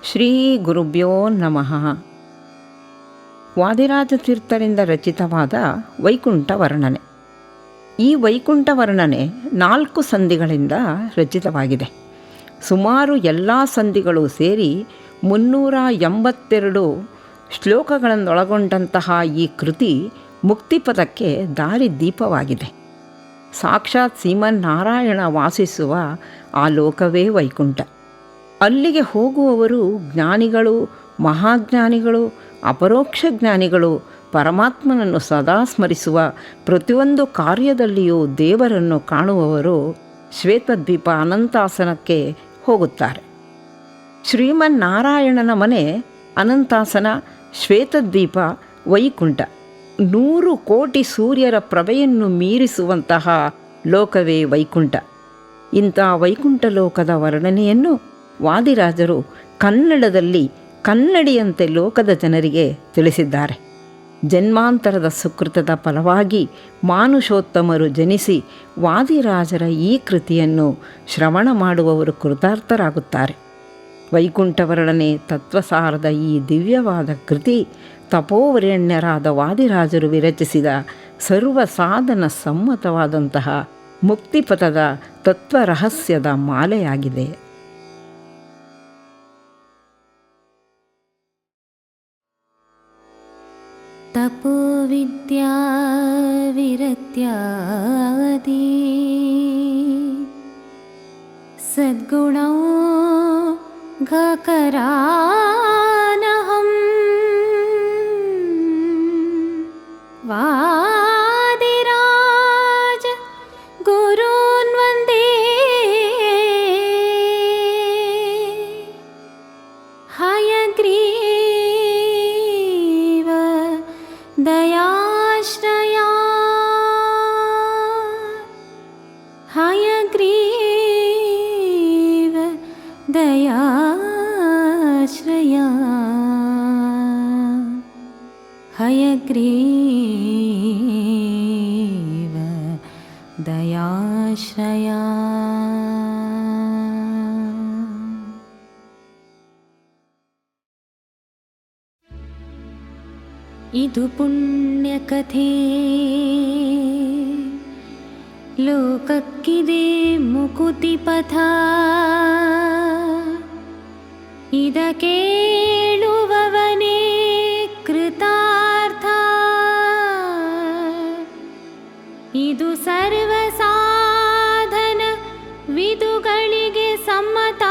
ಶ್ರೀ ಗುರುಭ್ಯೋ ನಮಃ. ವಾದಿರಾಜ ತೀರ್ಥರಿಂದ ರಚಿತವಾದ ವೈಕುಂಠ ವರ್ಣನೆ. ಈ ವೈಕುಂಠ ವರ್ಣನೆ 4 ಸಂಧಿಗಳಿಂದ ರಚಿತವಾಗಿದೆ. ಸುಮಾರು ಎಲ್ಲ ಸಂಧಿಗಳು ಸೇರಿ 382 ಶ್ಲೋಕಗಳನ್ನೊಳಗೊಂಡಂತಹ ಈ ಕೃತಿ ಮುಕ್ತಿಪದಕ್ಕೆ ದಾರಿದೀಪವಾಗಿದೆ. ಸಾಕ್ಷಾತ್ ಶ್ರೀಮನ್ನಾರಾಯಣ ವಾಸಿಸುವ ಆ ಲೋಕವೇ ವೈಕುಂಠ. ಅಲ್ಲಿಗೆ ಹೋಗುವವರು ಜ್ಞಾನಿಗಳು, ಮಹಾಜ್ಞಾನಿಗಳು, ಅಪರೋಕ್ಷ ಜ್ಞಾನಿಗಳು, ಪರಮಾತ್ಮನನ್ನು ಸದಾ ಸ್ಮರಿಸುವ ಪ್ರತಿಯೊಂದು ಕಾರ್ಯದಲ್ಲಿಯೂ ದೇವರನ್ನು ಕಾಣುವವರು ಶ್ವೇತದ್ವೀಪ ಅನಂತಾಸನಕ್ಕೆ ಹೋಗುತ್ತಾರೆ. ಶ್ರೀಮನ್ನಾರಾಯಣನ ಮನೆ ಅನಂತಾಸನ, ಶ್ವೇತದ್ವೀಪ, ವೈಕುಂಠ 100 ಕೋಟಿ ಸೂರ್ಯರ ಪ್ರಭೆಯನ್ನು ಮೀರಿಸುವಂತಹ ಲೋಕವೇ ವೈಕುಂಠ. ಇಂಥ ವೈಕುಂಠ ಲೋಕದ ವರ್ಣನೆಯನ್ನು ವಾದಿರಾಜರು ಕನ್ನಡದಲ್ಲಿ ಕನ್ನಡಿಯಂತೆ ಲೋಕದ ಜನರಿಗೆ ತಿಳಿಸಿದ್ದಾರೆ. ಜನ್ಮಾಂತರದ ಸುಕೃತದ ಫಲವಾಗಿ ಮಾನುಷೋತ್ತಮರು ಜನಿಸಿ ವಾದಿರಾಜರ ಈ ಕೃತಿಯನ್ನು ಶ್ರವಣ ಮಾಡುವವರು ಕೃತಾರ್ಥರಾಗುತ್ತಾರೆ. ವೈಕುಂಠ ವರ್ಣನೆ ತತ್ವಸಾರದ ಈ ದಿವ್ಯವಾದ ಕೃತಿ ತಪೋವರೆಣ್ಯರಾದ ವಾದಿರಾಜರು ವಿರಚಿಸಿದ ಸರ್ವ ಸಾಧನ ಸಮ್ಮತವಾದಂತಹ ಮುಕ್ತಿಪಥದ ತತ್ವರಹಸ್ಯದ ಮಾಲೆಯಾಗಿದೆ. ತಪೋವಿದ್ಯಾ ವಿರತ್ಯಾದಿ ಸದ್ಗುಣೋ ಘಕರಾನಹಂ ವಾದಿರಾಜ ಗುರುನ್ ವಂದೇ ಹಯಗ್ರೀವ ದಯಾಶ್ರಯಾ ಹಯಗ್ರೀವ ದಯಾಶ್ರಯಾ ಹಯಗ್ರೀವ ದಯಾಶ್ರಯಾ. ಇದು ಪುಣ್ಯಕಥೆ ಲೋಕಕ್ಕಿದೆ ಮುಕುತಿ ಪಥ. ಇದ ಕೇಳುವವನೇ ಕೃತಾರ್ಥ. ಇದು ಸರ್ವ ಸಾಧನ ವಿದುಗಳಿಗೆ ಸಮ್ಮತ.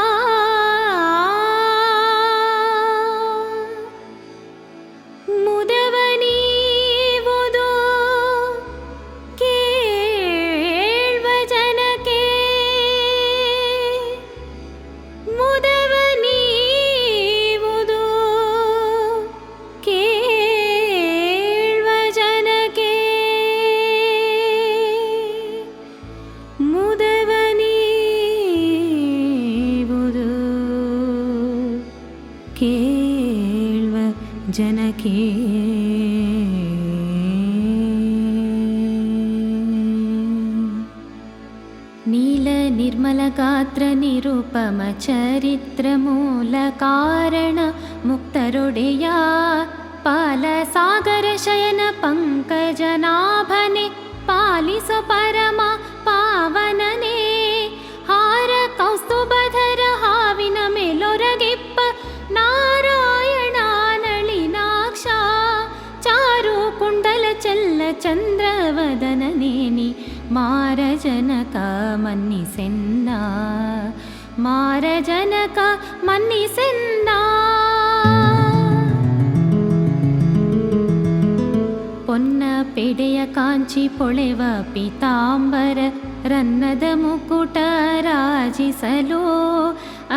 ಕೇಳ್ವ ಜನಕ್ಕೆ ನೀಲ ನಿರ್ಮಲ ಗಾತ್ರ ನಿರೂಪಮ ಚರಿತ್ರ ಮೂಲ ಕಾರಣ ಮುಕ್ತರೊಡೆಯ ಪಾಲ ಸಾಗರ ಶಯನ ಪಂಕಜನಾಭನೆ ಪಾಲಿಸೋ ಪರಮ ಪಾವನನೇ. ಹಾರ ಕೌಸ್ತುಭಧರ ಹಾವಿನ ಮೇಲೊರಗಿಪ್ಪ ನಾರಾಯಣ ನಳಿನಾಕ್ಷ. ಚಾರು ಕುಂಡಲ ಚಲ್ಲ ಚಂದ್ರವದನನೇನಿ ಮಾರ ಜನಕ ಮನ್ನಿಸೆನ್ನ. ಮಾರ ಜನಕ ಮನ್ನಿಸೆನ್ನ. ಪೊನ್ನ ಪೆಡೆಯ ಕಾಂಚಿ ಪೊಳೆವ ಪೀತಾಂಬರ ರನ್ನದ ಮುಕುಟ ರಾಜಿಸಲು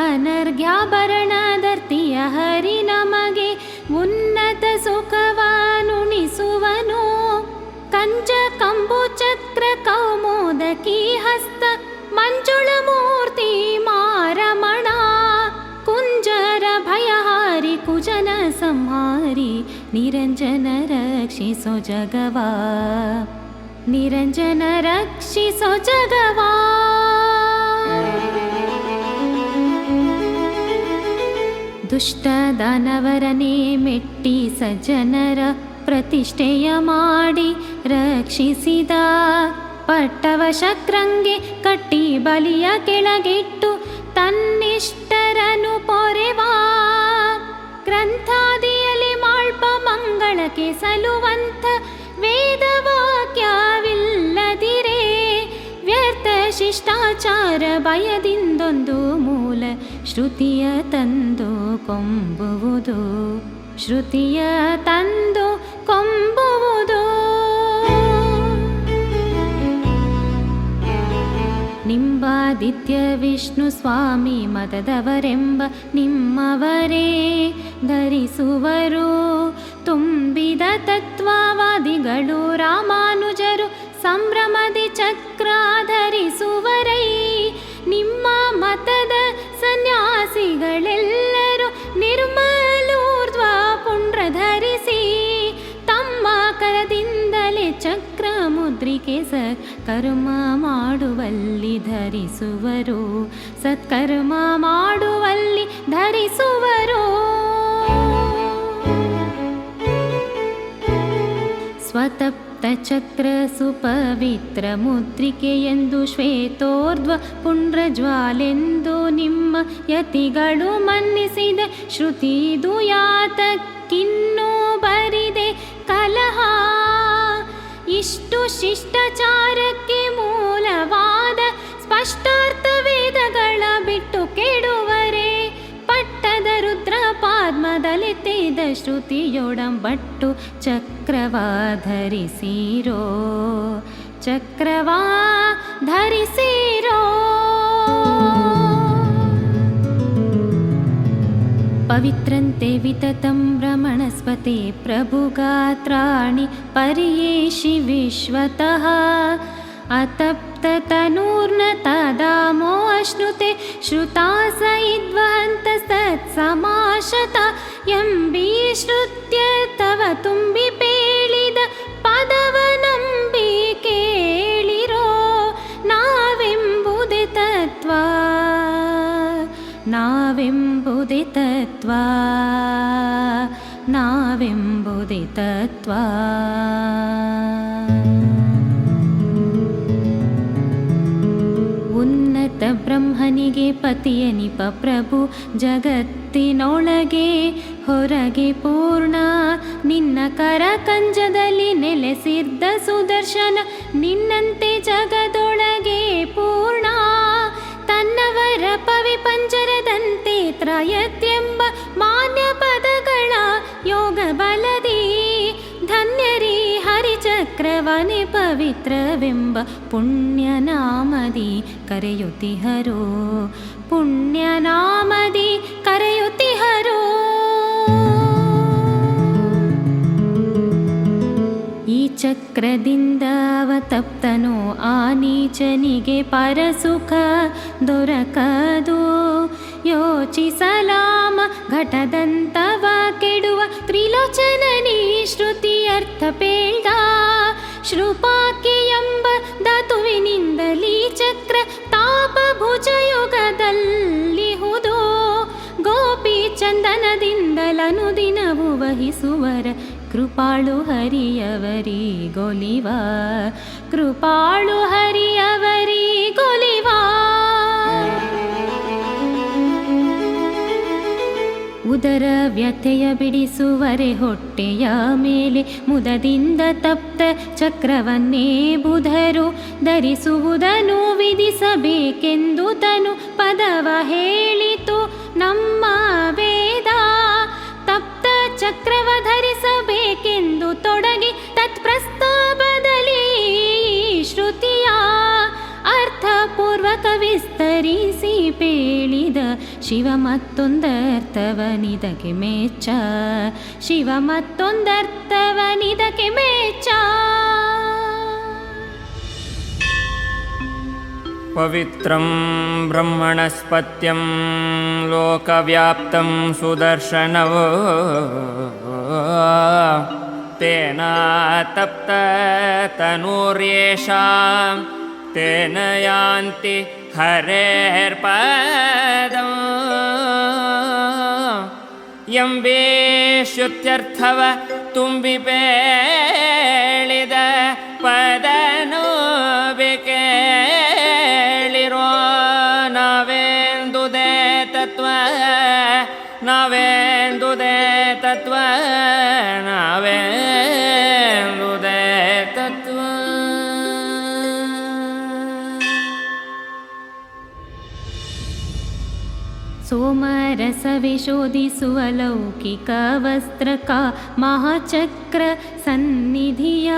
ಅನರ್ಘ್ಯಾಭರಣದರ್ತಿಯ ಹರಿ ನಮಗೆ ಉನ್ನತ ಸುಖವನುಣಿಸುವನು. ಕಂಚ ಕಂಬು ಚಕ್ರ ಕೌಮೋದಕಿ ಹಸ್ತ ಮಂಜುಳ ಮೂರ್ತಿ ಮಾರಮಣ. ಕುಂಜರ ಭಯಹಾರಿ ಕುಜನ ಸಂಹಾರಿ ನಿರಂಜನ ರಕ್ಷಿಸೋ ಜಗವಾ. ನಿರಂಜನ ರಕ್ಷಿಸೋ ಜಗವಾ. ದುಷ್ಟ ದಾನವರನೇ ಮೆಟ್ಟಿ ಸಜ್ಜನರ ಪ್ರತಿಷ್ಠೆಯ ಮಾಡಿ ರಕ್ಷಿಸಿದ. ಪಟ್ಟವ ಶಕ್ರಂಗೆ ಕಟ್ಟಿ ಬಲಿಯ ಕೆಳಗಿಟ್ಟು ತನ್ನಿಷ್ಟರನು ಪೊರೆವಾ. ಗ್ರಂಥಾದಿಯಲ್ಲಿ ಮಾಳ್ಪ ಮಂಗಳಕ್ಕೆ ಸಲುವಂಥ ವೇದವಾಕ್ಯವಿಲ್ಲದಿರೇ ವ್ಯರ್ಥ ಶಿಷ್ಟಾಚಾರ ಭಯದಿಂದೊಂದು ಮೂಲ ಶ್ರುತಿಯ ತಂದು ಕೊಂಬುವುದು. ಶ್ರುತಿಯ ತಂದು ಕೊಂಬುವುದು. ನಿಂಬಾದಿತ್ಯ ವಿಷ್ಣು ಸ್ವಾಮಿ ಮತದವರೆಂಬ ನಿಮ್ಮವರೇ ಧರಿಸುವರು. ತುಂಬಿದ ತತ್ವವಾದಿಗಳು ರಾಮಾನುಜರು ಸಂಭ್ರಮದಿ ಚಕ್ರ ಧರಿಸುವರೈ. ನಿಮ್ಮ ಮತದ ಸನ್ಯಾಸಿಗಳೆಲ್ಲರೂ ನಿರ್ಮಲೂರ್ಧ್ವ ಪುಂಡ್ರ ಧರಿಸಿ ತಮ್ಮ ಕರದಿಂದಲೇ ಚಕ್ರ ಮುದ್ರಿಕೆ ಸತ್ಕರ್ಮ ಮಾಡುವಲ್ಲಿ ಧರಿಸುವರು. ಸತ್ಕರ್ಮ ಮಾಡುವಲ್ಲಿ ಧರಿಸುವರು. ಸ್ವತಪ್ತ ಚಕ್ರ ಸುಪವಿತ್ರ ಮುದ್ರಿಕೆಯೆಂದು ಶ್ವೇತೋರ್ಧ್ವ ಪುಂಡ್ರಜ್ವಾಲೆಂದು ನಿಮ್ಮ ಯತಿಗಳು ಮನ್ನಿಸಿದ. ಶ್ರುತಿದು ಯಾತಕ್ಕಿನ್ನೂ ಬರಿದೆ ಕಲಹ. ಇಷ್ಟು ಶಿಷ್ಟಾಚಾರಕ್ಕೆ ಮೂಲವಾದ ಸ್ಪಷ್ಟಾರ್ಥ ವೇದಗಳ ಬಿಟ್ಟು ಕೆಡುವರೆ. ಪಟ್ಟದ ರುದ್ರ ಪಾದ್ಮದಲೆತ್ತಿದ ಶ್ರುತಿಯೊಡಂಬಟ್ಟು ಚಕ್ರವಾ ಧರಿಸಿರೋ. ಚಕ್ರವಾ ಧರಿಸಿರೋ. ಪವಿತ್ರಂತೆ ವಿತತಂ ಭ್ರಮಣಸ್ಪತೆ ಪ್ರಭುಗಾತ್ರಾಣಿ ಪರಿಯೇಷಿ ವಿಶ್ವತಃ. ಅತಪ್ತತನೂರ್ನ ತದಾಮೋ ಅಶ್ನುತೆ ಶ್ರುತಾಸ ಇದ್ವಂತಸ್ತತ್ಸಮಾಶತ. ಎಂಬೀ ಶ್ರುತ್ಯ ತವ ತುಂಬಿ ಪೇಳಿದ ಪದವ ನಂಬಿ ಕೇಳಿರೋ. ನಾವೆಂಬುದೇ ತತ್ವ. ನಾವೆಂಬುದೇ ತತ್ವ. ನಾವೆಂಬುದೇ ತತ್ವ. ಉನ್ನತ ಬ್ರಹ್ಮನಿಗೆ ಪತಿಯನಿಪ ಪ್ರಭು ಜಗತ್ತಿನೊಳಗೆ ಹೊರಗೆ ಪೂರ್ಣ. ನಿನ್ನ ಕರ ಕಂಜದಲ್ಲಿ ನೆಲೆಸಿದ್ದ ಸುದರ್ಶನ ನಿನ್ನಂತೆ ಜಗದೊಳಗೆ ಪೂರ್ಣ. ತನ್ನವರ ಪವಿ ಪಂಜರದಂತೆ ತ್ರಯತ್ಯೆಂಬ ಮಾನ್ಯ ಪದಗಳ ಯೋಗ ಬಲದಿ ಧನ್ಯರಿ ಹರಿಚಕ್ರವನೆ ಪವಿತ್ರವೆಂಬ ಪುಣ್ಯನಾಮದಿ ಕರೆಯುತ್ತಿಹರೋ. ಪುಣ್ಯನಾಮದಿ ಕರೆಯುತ್ತಿಹರೋ. ಈ ಚಕ್ರದಿಂದ ಅವತಪ್ತನೋ ಆ ನೀಚನಿಗೆ ಪರಸುಖ ದೊರಕದು. ಯೋಚಿಸಲಾಮ ಘಟದಂತವ ಕೆಡುವ ತ್ರಿಲೋಚನನಿ ಶ್ರುತಿಯರ್ಥ ಪೇಳ್ದ. ಶ್ರುಪಾಕಿ ಎಂಬ ಧಾತುವಿನಿಂದಲೀ ಚಕ್ರ ತಾಪ ಭುಜಯುಗದಲ್ಲಿಹುದು. ಗೋಪಿ ಚಂದನದಿಂದಲನುದಿನವು ವಹಿಸುವರ ಕೃಪಾಳು ಹರಿಯವರಿಗೊಲಿವ. ಕೃಪಾಳು ಹರಿಯವರಿಗೊಲಿವ. ಉದರ ವ್ಯಥೆಯ ಬಿಡಿಸುವರೆ ಹೊಟ್ಟೆಯ ಮೇಲೆ ಮುದದಿಂದ ತಪ್ತ ಚಕ್ರವನ್ನೇ ಬುಧರು ಧರಿಸುವುದನ್ನು ವಿಧಿಸಬೇಕೆಂದು ತನು ಪದವ ಹೇಳಿತು ನಮ್ಮ ವೇದ. ತಪ್ತ ಚಕ್ರವ ಧರಿಸಬೇಕೆಂದು ತೊಡಗಿ ತತ್ಪ್ರಸ್ತಾಪದಲ್ಲಿ ಶ್ರುತಿಯ ಅರ್ಥಪೂರ್ವಕ ವಿಸ್ತರಿಸಿ ಪೇಳಿದ. ಶಿವ ಮತ್ತೊಂದರ್ಥವನಿದಕ್ಕೆ ಮೆಚ್ಚ. ಶಿವ ಮತ್ತೊಂದರ್ಥವನಿದಕ್ಕೆ ಮೆಚ್ಚ. ಪವಿತ್ರಂ ಬ್ರಹ್ಮಣಸ್ಪತ್ಯಂ ಲೋಕವ್ಯಾಪ್ತಂ ಸುದರ್ಶನವೋ. ತೇನ ತಪ್ತ ತನೂರ್ಯೇಷಾಂ ತೇನ ಯಾಂತಿ ಹರೇರ್ಪದಂ. ಎಂಬೇಶ್ಯುತ್ಯರ್ಥವ ತುಂಬಿ ಪೇಳಿದ ಪದನು ಬೇಕೇಳಿರೋ ನಾವೆಂದುದೇ ತತ್ವ ನಾವೆಂದುದೇ ತತ್ವ ನಾವೆಂದುದೇ ತತ್ವ. ಸೋಮರಸವೇ ಶೋಧಿಸುವ ಲೌಕಿಕ ವಸ್ತ್ರಕ ಮಹಾಚಕ್ರ ಸನ್ನಿಧಿಯ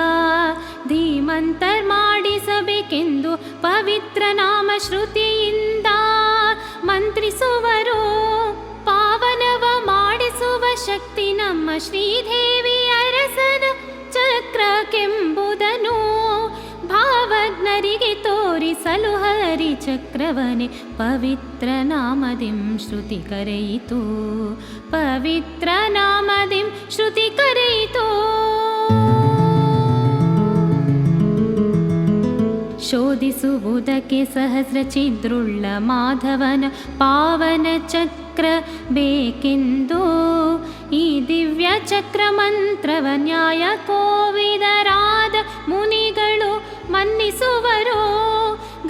ಧೀಮಂತರ್ ಮಾಡಿಸಬೇಕೆಂದು ಪವಿತ್ರ ನಾಮ ಶ್ರುತಿಯಿಂದ ಮಂತ್ರಿಸುವರು. ಪಾವನವ ಮಾಡಿಸುವ ಶಕ್ತಿ ನಮ್ಮ ಶ್ರೀದೇವಿ ಅರಸನ ಚಕ್ರಕ್ಕೆಂಬುದನ್ನು ಭಾವಜ್ಞರಿಗೆ ತೋರಿಸಲು ಹರಿ ಚಕ್ರವನೇ ಪವಿತ್ರ ನಾಮದಿಂ ಶ್ರುತಿ ಕರೆಯಿತು. ಪವಿತ್ರ ನಾಮದಿಂ ಶ್ರುತಿ ಕರೆಯಿತು. ಶೋಧಿಸುವುದಕ್ಕೆ ಸಹಸ್ರ ಛಿದ್ರುಳ್ಳ ಮಾಧವನ ಪಾವನ ಚಕ್ರ ಬೇಕೆಂದು ಈ ದಿವ್ಯ ಚಕ್ರ ಮಂತ್ರವ ನ್ಯಾಯ ಕೋವಿದರಾದ ಮುನಿಗಳು ಮನ್ನಿಸುವರು.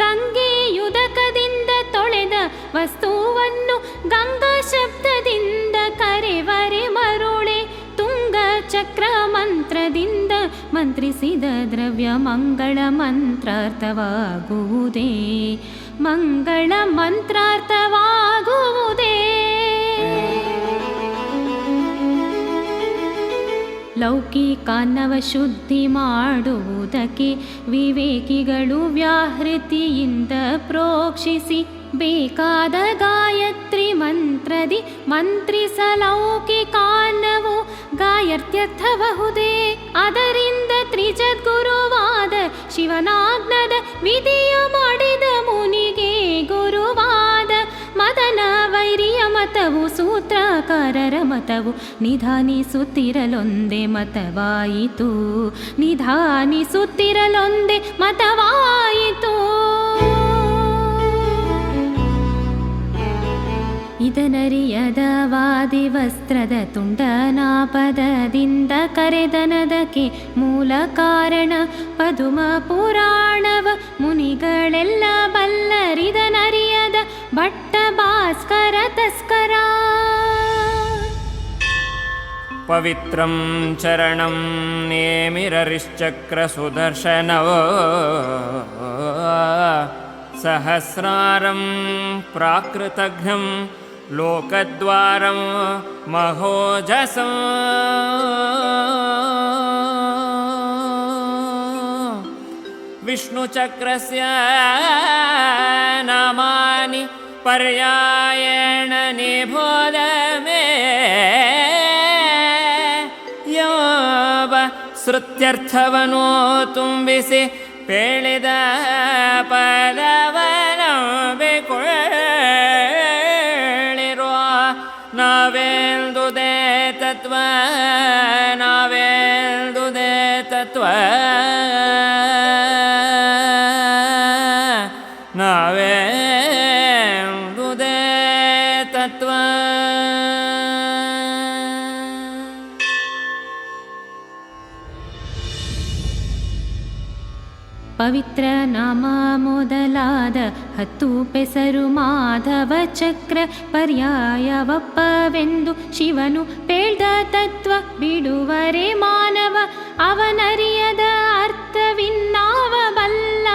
ಗಂಗೆಯುದಕದಿಂದ ತೊಳೆದ ವಸ್ತುವನ್ನು ಗಂಗಾ ಶಬ್ದದಿಂದ ಕರೆವರೆ ಮರುಳೆ ತುಂಗ ಚಕ್ರ ಮಂತ್ರದಿಂದ ಮಂತ್ರಿಸಿದ ದ್ರವ್ಯ ಮಂಗಳ ಮಂತ್ರಾರ್ಥವಾಗುವುದೇ ಮಂಗಳ ಮಂತ್ರಾರ್ಥವಾಗುವುದೇ. ಲೌಕಿಕಾನ್ನವ ಶುದ್ಧಿ ಮಾಡುವುದಕ್ಕೆ ವಿವೇಕಿಗಳು ವ್ಯಾಹೃತಿಯಿಂದ ಪ್ರೋಕ್ಷಿಸಿ ಬೇಕಾದ ಗಾಯತ್ರಿ ಮಂತ್ರದಿ ಮಂತ್ರಿಸಲೌಕಿಕಾನ್ನವು ಗಾಯತ್ಯರ್ಥಬಹುದೇ. ಅದರಿಂದ ತ್ರಿಜದ್ಗುರುವಾದ ಶಿವನಾಜ್ಞದ ವಿಧಿಯ ಮಾಡಿದ ಮುನಿಗೆ ಗುರುವಾದ ಮದನ ವೈರಿಯ ಮತವು ಸೂತ್ರಕಾರರ ಮತವು ನಿಧಾನಿಸುತ್ತಿರಲೊಂದೇ ಮತವಾಯಿತು. ನಿಧಾನಿಸುತ್ತಿರಲೊಂದೇ ಮತವಾಯಿತು. ಇದನರಿಯದ ವಾದಿ ವಸ್ತ್ರದ ತುಂಡನಾಪದದಿಂದ ಕರೆದನದಕ್ಕೆ ಮೂಲ ಕಾರಣ ಪದುಮ ಪುರಾಣವ ಮುನಿಗಳೆಲ್ಲ ಬಲ್ಲರಿದನರಿಯದ ಭಟ್ಟ ಭಾಸ್ಕರ ತಸ್ಕರ. ಪವಿತ್ರಂ ಚರಣಂ ನೇಮಿರರಿಶ್ಚಕ್ರ ಸುದರ್ಶನವೋ ಸಹಸ್ರಾರಂ ಪ್ರಾಕೃತಘ್ನಂ ಲೋಕದ್ವಾರಂ ಮಹೋಜಸಂ. ವಿಷ್ಣುಚಕ್ರಸ್ಯ ನಾಮಾನಿ ಪರ್ಯಾಯೇಣ ನಿಬೋಧ ಮೇ ಯೋಬ ಶ್ರುತ್ಯರ್ಥವನು ತುಂಬಿಸಿ ಪೇಳಿದ ಪದವನಂಬಿಕೊಳ್ಳಿರುವ ನಾವೆಂದುದೇ ತತ್ವ ನಾವೆಂದುದೇ ತತ್ವ ನಾವೆಂದುದೇ ತತ್ವ. ಪವಿತ್ರ ನಾಮ ಮೊದಲಾದ 10 ಪೆಸರು ಮಾಧವ ಚಕ್ರ ಪರ್ಯಾಯವಪ್ಪವೆಂದು ಶಿವನು ಪೇಳ್ದ ತತ್ವ ಬಿಡುವರೆ ಮಾನವ ಅವನರಿಯದ ಅರ್ಥವಿನ್ನಾವ ಬಲ್ಲ.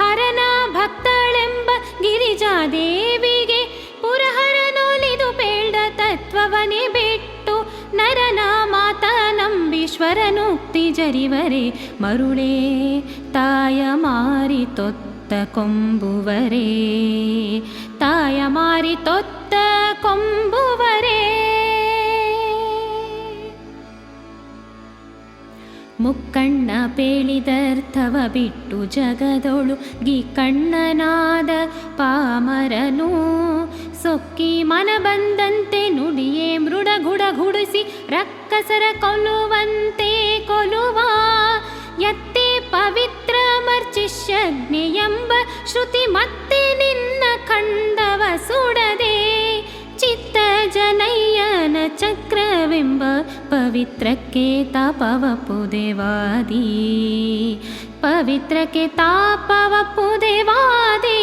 ಹರನ ಭಕ್ತಳೆಂಬ ಗಿರಿಜಾದೇವಿಗೆ ಪುರಹರನೊಲಿದು ಪೇಳ್ದ ತತ್ವವನೇ ಬಿಟ್ಟು ನರನ ಮಾತ ನಂಬೀಶ್ವರನುಕ್ತಿ ಜರಿವರೆ ಮರುಳೇ ತಾಯ ಮಾರಿ ತೊತ್ತ ಕೊಂಬುವರೆ ತಾಯ ಮಾರಿ ತೊತ್ತ ಕೊಂಬುವರೆ. ಮುಕ್ಕಣ್ಣ ಪೇಳಿದರ್ಥವ ಬಿಟ್ಟು ಜಗದೊಳು ಕಣ್ಣನಾದ ಪಾಮರನು ಸೊಕ್ಕಿ ಮನ ಬಂದಂತೆ ನುಡಿಯೇ ಮೃಡಗುಡಗುಡಿಸಿ ರಕ್ಕಸರ ಕೊಲ್ಲುವಂತೆ ಕೊಲುವ. ಯತ್ತೆ ಪವಿತ್ರ ಮರ್ಚಿಷ್ಯಜ್ಞೆ ಎಂಬ ಶ್ರುತಿ ಮತ್ತೆ ನಿನ್ನ ಖಂಡವ ಸುಡದೆ ಚಿತ್ತ ಜನಯ್ಯನ ಚಕ್ರ ಪವಿತ್ರಕ್ಕೆ ತಾಪವಪ್ಪು ದೇವಾದಿ, ಪವಿತ್ರಕ್ಕೆ ತಾಪವಪ್ಪು ದೇವಾದಿ.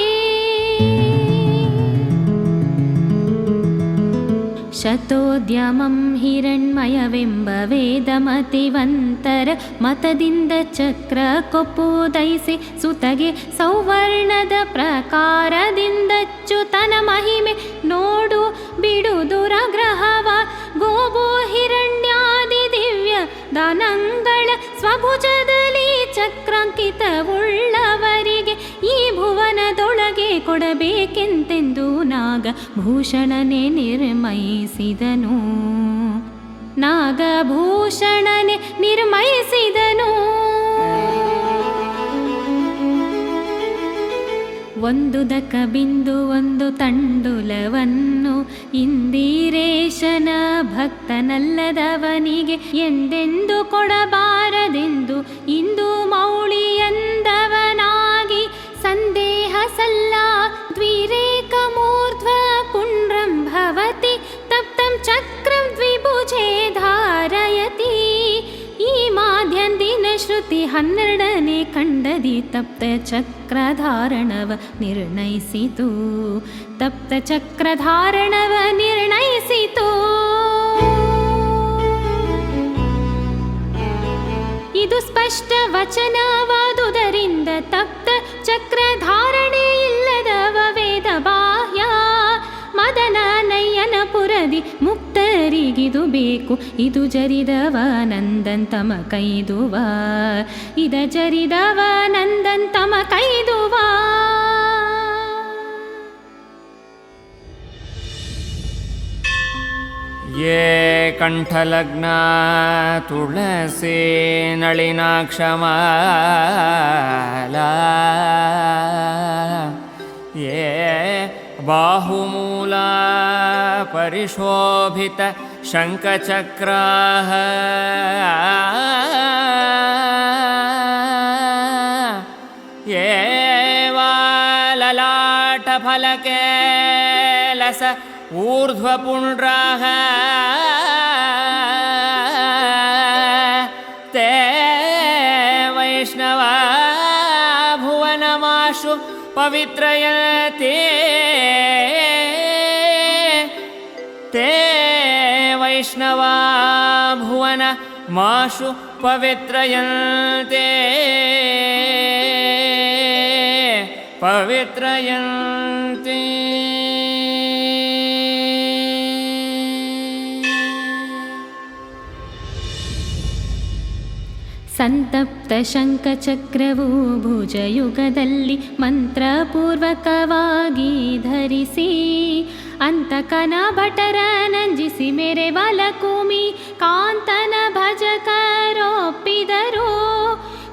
ಶತೋದ್ಯಮಂ ಹಿರಣ್ಮಯವೆಂಬ ವೇದಮತಿವಂತರ ಮತದಿಂದ ಚಕ್ರ ಕೊಪ್ಪುದೈಸಿ ಸುತಗೆ ಸೌವರ್ಣದ ಪ್ರಕಾರದಿಂದಚ್ಚುತನ ಮಹಿಮೆ ನೋಡು ಬಿಡುದುರಗ್ರಹವ. ಗೋಭೂ ಹಿರಣ್ಯಾದಿ ದಿವ್ಯ ದಾನಂಗಳ ಸ್ವಭುಜದಲ್ಲಿ ಚಕ್ರಾಂಕಿತವುಳ್ಳವರಿಗೆ ಈ ಭುವನದೊಳಗೆ ಕೊಡಬೇಕೆಂತೆಂದು ನಾಗಭೂಷಣನೆ ನಿರ್ಮಯಿಸಿದನು. ನಾಗಭೂಷಣನೆ ನಿರ್ಮಯಿಸಿದನು. ಒಂದು ದಕ ಬಿಂದು ಒಂದು ತಂಡುಲವನ್ನು ಇಂದಿರೇಶನ ಭಕ್ತನಲ್ಲದವನಿಗೆ ಎಂದೆಂದು ಕೊಡಬಾರದೆಂದು ಇಂದು ಮೌಳಿಯಂದವನಾಗಿ ಸಂದೇಹ ಸಲ್ಲ ದ್ವಿರೇಕ ಮೂರ್ಧ್ವ ಪುಂಡ್ರಂ ಭವತಿ ತಪ್ತಂ ಚಕ್ರಂ ದ್ವಿಭುಜೆ ಧಾರಯತಿ. ಈ ಮಾಧ್ಯಂದಿನ ಶ್ರುತಿ 12ನೇ ಖಂಡದಿ ತಪ್ತ ಚಕ್ರಧಾರಣವ ನಿರ್ಣಯಿಸಿತು. ತಪ್ತ ಚಕ್ರಧಾರಣವ ನಿರ್ಣಯಿಸಿತು. ಇದು ಸ್ಪಷ್ಟ ವಚನವಾದುದರಿಂದ ತಪ್ತ ಚಕ್ರಧಾರಣೆ ಇಲ್ಲದವ ವೇದ ಬಾಹ್ಯ. ಮದನ ನಯ್ಯನಪುರದಿ ಮುಕ್ತರಿಗಿದು ಬೇಕು. ಇದು ಜರಿದವ ನಂದಂತಮ ಕೈದುವ. ಇದ ಜರಿದವ ನಂದಂತಮ ಕೈದುವ. ಯೇ ಕಂಠಲಗ್ನ ತುಳಸಿ ನಳಿನಾಕ್ಷಮಾಲಾ ಯೇ ಬಾಹುಮೂಲ ಪರಿಶೋಭಿತ ಶಂಖಚಕ್ರಾಃ ಯೇ ಲಲಾಟಫಲಕೆ ಲಸ ಊರ್ಧ್ವಪುಂಡ್ರಾಃ ತೇ ವೈಷ್ಣವ ಭುವನಮಾಶು ಪವಿತ್ರಯತೆ. ತೇ ವೈಷ್ಣವ ಭುವನ ಮಾಶು ಪವಿತ್ರಯಂತೆ ಪವಿತ್ರಯಂತೆ. ಸಂತಪ್ತ ಶಂಖಚಕ್ರವು ಭುಜಯುಗದಲ್ಲಿ ಮಂತ್ರಪೂರ್ವಕವಾಗಿ ಧರಿಸಿ ಅಂತಕನ ಭಟರ ನಂಜಿಸಿ ಮೆರೆವಲಕುಮಿ ಕಾಂತನ ಭಜಕರೊಪ್ಪಿದರು.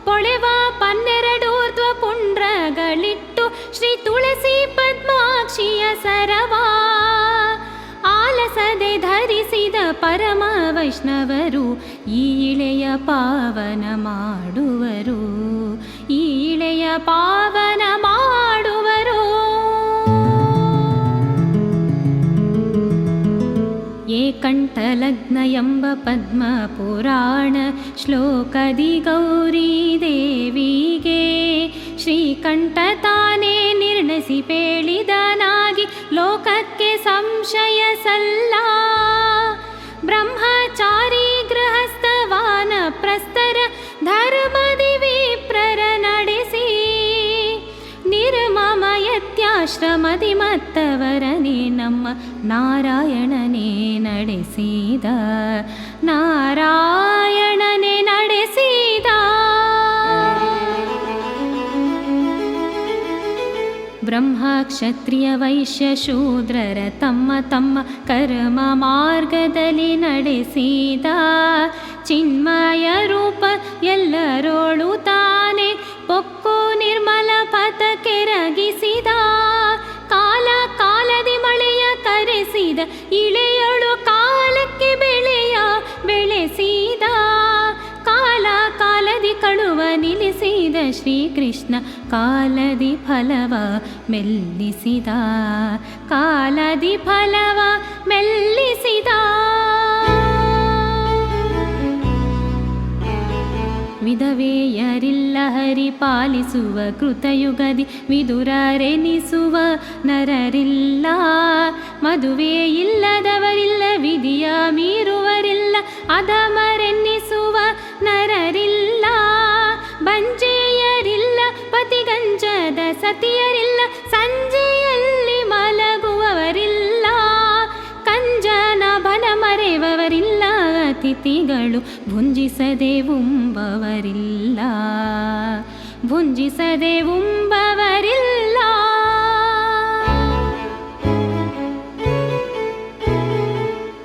ಪೊಳೆವ 12 ಊರ್ಧ್ವ ಪುಂಡ್ರಗಳಿಟ್ಟು ಶ್ರೀ ತುಳಸಿ ಪದ್ಮಾಕ್ಷಿಯ ಸರವಾ ಆಲಸದೆ ಧರಿಸಿದ ಪರಮ ವೈಷ್ಣವರು ಈ ಇಳೆಯ ಪಾವನ ಮಾಡುವರು. ಈ ಇಳೆಯ ಪಾವನ ಮಾಡುವರು. ಏಕಂಠಲಗ್ನ ಎಂಬ ಪದ್ಮ ಪುರಾಣ ಶ್ಲೋಕದಿ ಗೌರಿ ದೇವಿಗೆ ಶ್ರೀಕಂಠ ತಾನೇ ನಿರ್ಣಯಿಸಿ ಪೇಳಿದನಾಗಿ ಲೋಕಕ್ಕೆ ಸಂಶಯ ಸಲ್ಲ. ಬ್ರಹ್ಮಚಾರಿ ಗೃಹಸ್ಥವಾನ ಪ್ರಸ್ತರ ಧರ್ಮದಿ ವಿಪ್ರರ ನಡೆಸಿ ನಿರ್ಮಮಯತ್ಯಾಶ್ರಮದಿ ಮತ್ತವರನೇ ನಮ್ಮ ನಾರಾಯಣನೇ ನಡೆಸಿದ. ನಾರಾಯಣನೇ ನಡೆಸಿದ. ಬ್ರಹ್ಮ ಕ್ಷತ್ರಿಯ ವೈಶ್ಯ ಶೂದ್ರರ ತಮ್ಮ ತಮ್ಮ ಕರ್ಮ ಮಾರ್ಗದಲ್ಲಿ ನಡೆಸಿದ. ಚಿನ್ಮಯ ರೂಪ ಎಲ್ಲರೋಳು ತಾನೆ ಪೊಕ್ಕು ನಿರ್ಮಲ ಪಥ ಕೆರಗಿಸಿದ. ಕಾಲ ಕಾಲದಿ ಮಳೆಯ ಕರೆಸಿದ ಇಳೆಯಳು ಕಾಲಕ್ಕೆ ಬೆಳೆಯ ಬೆಳೆಸಿದ. ಕಾಲ ಕಾಲದಿ ಕಳುವ ನಿಲ್ಲಿಸಿದ ಶ್ರೀಕೃಷ್ಣ ಕಾಲದಿ ಫಲವ ಮೆಲ್ಲಿಸಿದ. ಕಾಲದಿ ಫಲವ ಮೆಲ್ಲಿಸಿದ. ವಿಧವೆಯರಿಲ್ಲ ಹರಿ ಪಾಲಿಸುವ ಕೃತಯುಗದಿ ವಿದುರರೆನಿಸುವ ನರರಿಲ್ಲ. ಮದುವೆ ಇಲ್ಲದವರಿಲ್ಲ ವಿಧಿಯ ಮೀರುವರಿಲ್ಲ ಅಧಮರೆನ್ನಿಸುವ ನರರಿಲ್ಲ. ಬಂಜೆಯರಿಲ್ಲ ಪತಿಗಂಜದ ಸತಿಯರಿಲ್ಲ ಸಂಜೆಯಲ್ಲಿ ಮಲಗುವವರಿಲ್ಲ. ಕಂಜನ ಬಲ ಮರೆವವರಿಲ್ಲ ಅತಿಥಿಗಳು ಭುಂಜಿಸದೆ ಉಂಬವರಿಲ್ಲ. ಭುಂಜಿಸದೆ ಉಂಬವರಿಲ್ಲ.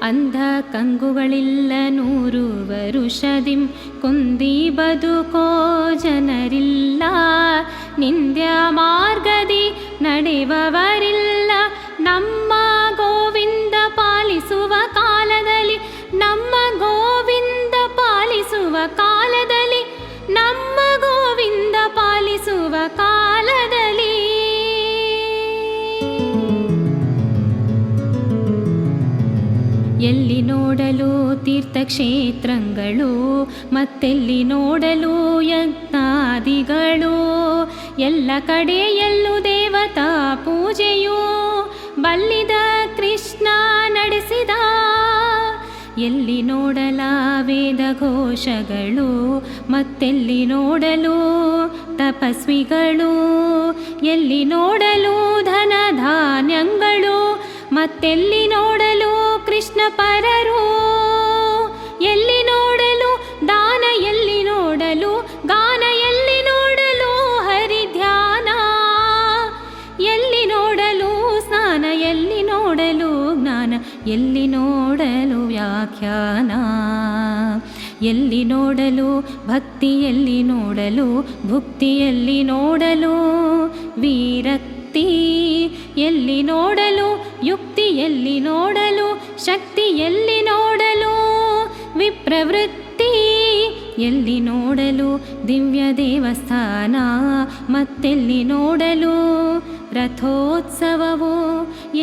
ಅಂಧ ಕಂಗುಗಳಿಲ್ಲ 100 ವರುಷದಿಂ ಕುಂದಿ ಬದುಕೋ ಜನರಿಲ್ಲ. ನಿಂದ್ಯ ಮಾರ್ಗದಿ ನಡೆವವರಿಲ್ಲ ನಮ್ಮ ಗೋವಿಂದ ಪಾಲಿಸುವ ಕಾಲದಲ್ಲಿ. ನಮ್ಮ ಗೋವಿಂದ ಪಾಲಿಸುವ ಕಾಲದಲ್ಲಿ. ನಮ್ಮ ಗೋವಿಂದ ಪಾಲಿಸುವ ಕಾಲದಲ್ಲಿ. ಎಲ್ಲಿ ನೋಡಲು ತೀರ್ಥಕ್ಷೇತ್ರಗಳು ಮತ್ತೆಲ್ಲಿ ನೋಡಲು ಯಜ್ಞಾದಿಗಳು. ಎಲ್ಲ ಕಡೆಯಲ್ಲೂ ದೇವತಾ ಪೂಜೆಯು ಬಲ್ಲಿದ ಕೃಷ್ಣ ನಡೆಸಿದ. ಎಲ್ಲಿ ನೋಡಲ ವೇದ ಘೋಷಗಳು ಮತ್ತೆಲ್ಲಿ ನೋಡಲು ತಪಸ್ವಿಗಳು. ಎಲ್ಲಿ ನೋಡಲು ಧನ ಧಾನ್ಯಗಳು ಮತ್ತೆಲ್ಲಿ ನೋಡಲು ಕೃಷ್ಣ ಪರರು. ಎಲ್ಲಿ ನೋಡಲು ದಾನ ಎಲ್ಲಿ ನೋಡಲು ಗಾನ ಎಲ್ಲಿ ನೋಡಲು ಹರಿಧ್ಯಾನ. ಎಲ್ಲಿ ನೋಡಲು ಸ್ನಾನ ಎಲ್ಲಿ ನೋಡಲು ಜ್ಞಾನ ಎಲ್ಲಿ ನೋಡಲು ವ್ಯಾಖ್ಯಾನ. ಎಲ್ಲಿ ನೋಡಲು ಭಕ್ತಿ ಎಲ್ಲಿ ನೋಡಲು ಭುಕ್ತಿ ಎಲ್ಲಿ ನೋಡಲು ವಿರಕ್ತಿ. ಎಲ್ಲಿ ನೋಡಲು ಯುಕ್ತಿ ಎಲ್ಲಿ ನೋಡಲು ಶಕ್ತಿ ಎಲ್ಲಿ ನೋಡಲು ವಿಪ್ರವೃತ್ತಿ. ಎಲ್ಲಿ ನೋಡಲು ದಿವ್ಯ ದೇವಸ್ಥಾನ ಮತ್ತೆಲ್ಲಿ ನೋಡಲು ರಥೋತ್ಸವವು.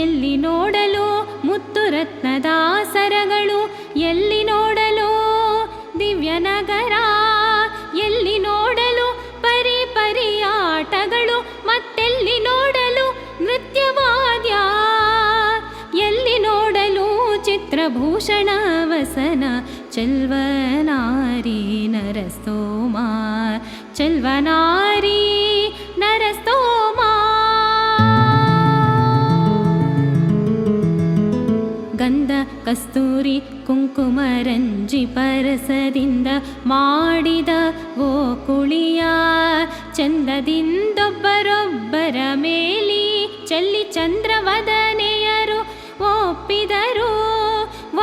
ಎಲ್ಲಿ ನೋಡಲು ಮುತ್ತು ರತ್ನದ ಸರಗಳು ಎಲ್ಲಿ ನೋಡಲು ದಿವ್ಯನಗರ. ಎಲ್ಲಿ ನೋಡಲು ಪರಿ ಪರಿಯಾಟಗಳು ಮತ್ತೆಲ್ಲಿ ನೋಡಲು ನೃತ್ಯವಾದ್ಯ. ಎಲ್ಲಿ ನೋಡಲು ಚಿತ್ರಭೂಷಣ ವಸನ ಚಲ್ವನಾರಿ ನರಸ್ತೋಮ. ಚಲ್ವನಾರಿ ನರಸ್ತೋಮ. ಗಂಧ ಕಸ್ತೂರಿ ಕುಂಕುಮರಂಜಿ ಪರಸದಿಂದ ಮಾಡಿದ ಓ ಕುಳಿಯ. ಚಂದದಿಂದೊಬ್ಬರೊಬ್ಬರ ಮೇಲಿ ಚೆಲ್ಲಿ ಚಂದ್ರವದನೆಯರು ಒಪ್ಪಿದರು.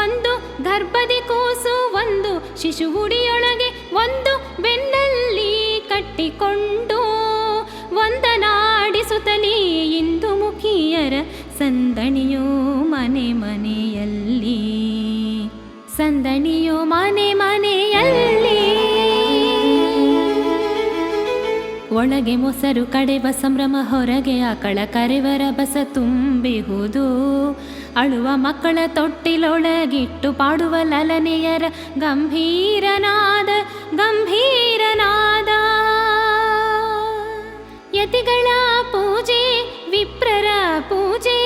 ಒಂದು ಗರ್ಭದಿ ಕೂಸು ಒಂದು ಶಿಶುಹುಡಿಯೊಳಗೆ ಒಂದು ಬೆನ್ನಲ್ಲಿ ಕಟ್ಟಿಕೊಂಡು ವಂದನಾಡಿಸುತ್ತಲೇ ಇಂದು ಮುಖಿಯರ ಸಂದಣಿಯೋ ಮನೆ ಮನೆಯಲ್ಲಿ. ಸಂದಣಿಯೋ ಮನೆ ಮನೆಯಲ್ಲಿ. ಒಳಗೆ ಮೊಸರು ಕಡೆವ ಸಂಭ್ರಮ ಹೊರಗೆ ಆಕಳ ಕರೆವರ ಬಸ ತುಂಬಿಹುದು. ಅಳುವ ಮಕ್ಕಳ ತೊಟ್ಟಿಲೊಳಗಿಟ್ಟು ಪಾಡುವ ಲಲನೆಯರ ಗಂಭೀರನಾದ ಗಂಭೀರನಾದ. ಯತಿಗಳ ಪೂಜೆ ವಿಪ್ರರ ಪೂಜೆ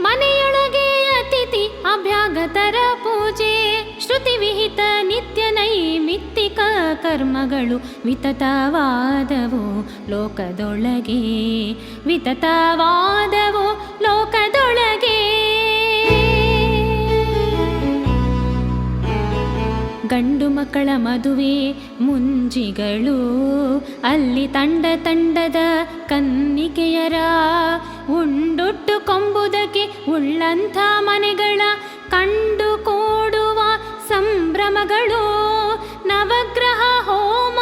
ಮನೆಯೊಳಗೆ ಅತಿಥಿ ಅಭ್ಯಾಗತರ ಪೂಜೆ. ಶ್ರುತಿ ವಿಹಿತ ನಿತ್ಯ ನೈಮಿತ್ತಿಕ ಕರ್ಮಗಳು ವಿತತವಾದವು ಲೋಕದೊಳಗೆ. ವಿತತವಾದವು ಲೋಕದೊಳಗೆ. ಗಂಡು ಮಕ್ಕಳ ಮದುವೆ ಮುಂಜಿಗಳು ಅಲ್ಲಿ ತಂಡ ತಂಡದ ಕನ್ನಿಕೆಯರ. ಉಂಡುಟ್ಟು ಕೊಂಬುದಕ್ಕೆ ಉಳ್ಳಂಥ ಮನೆಗಳ ಕಂಡು ಕೂಡುವ ಸಂಭ್ರಮಗಳು. ನವಗ್ರಹ ಹೋಮ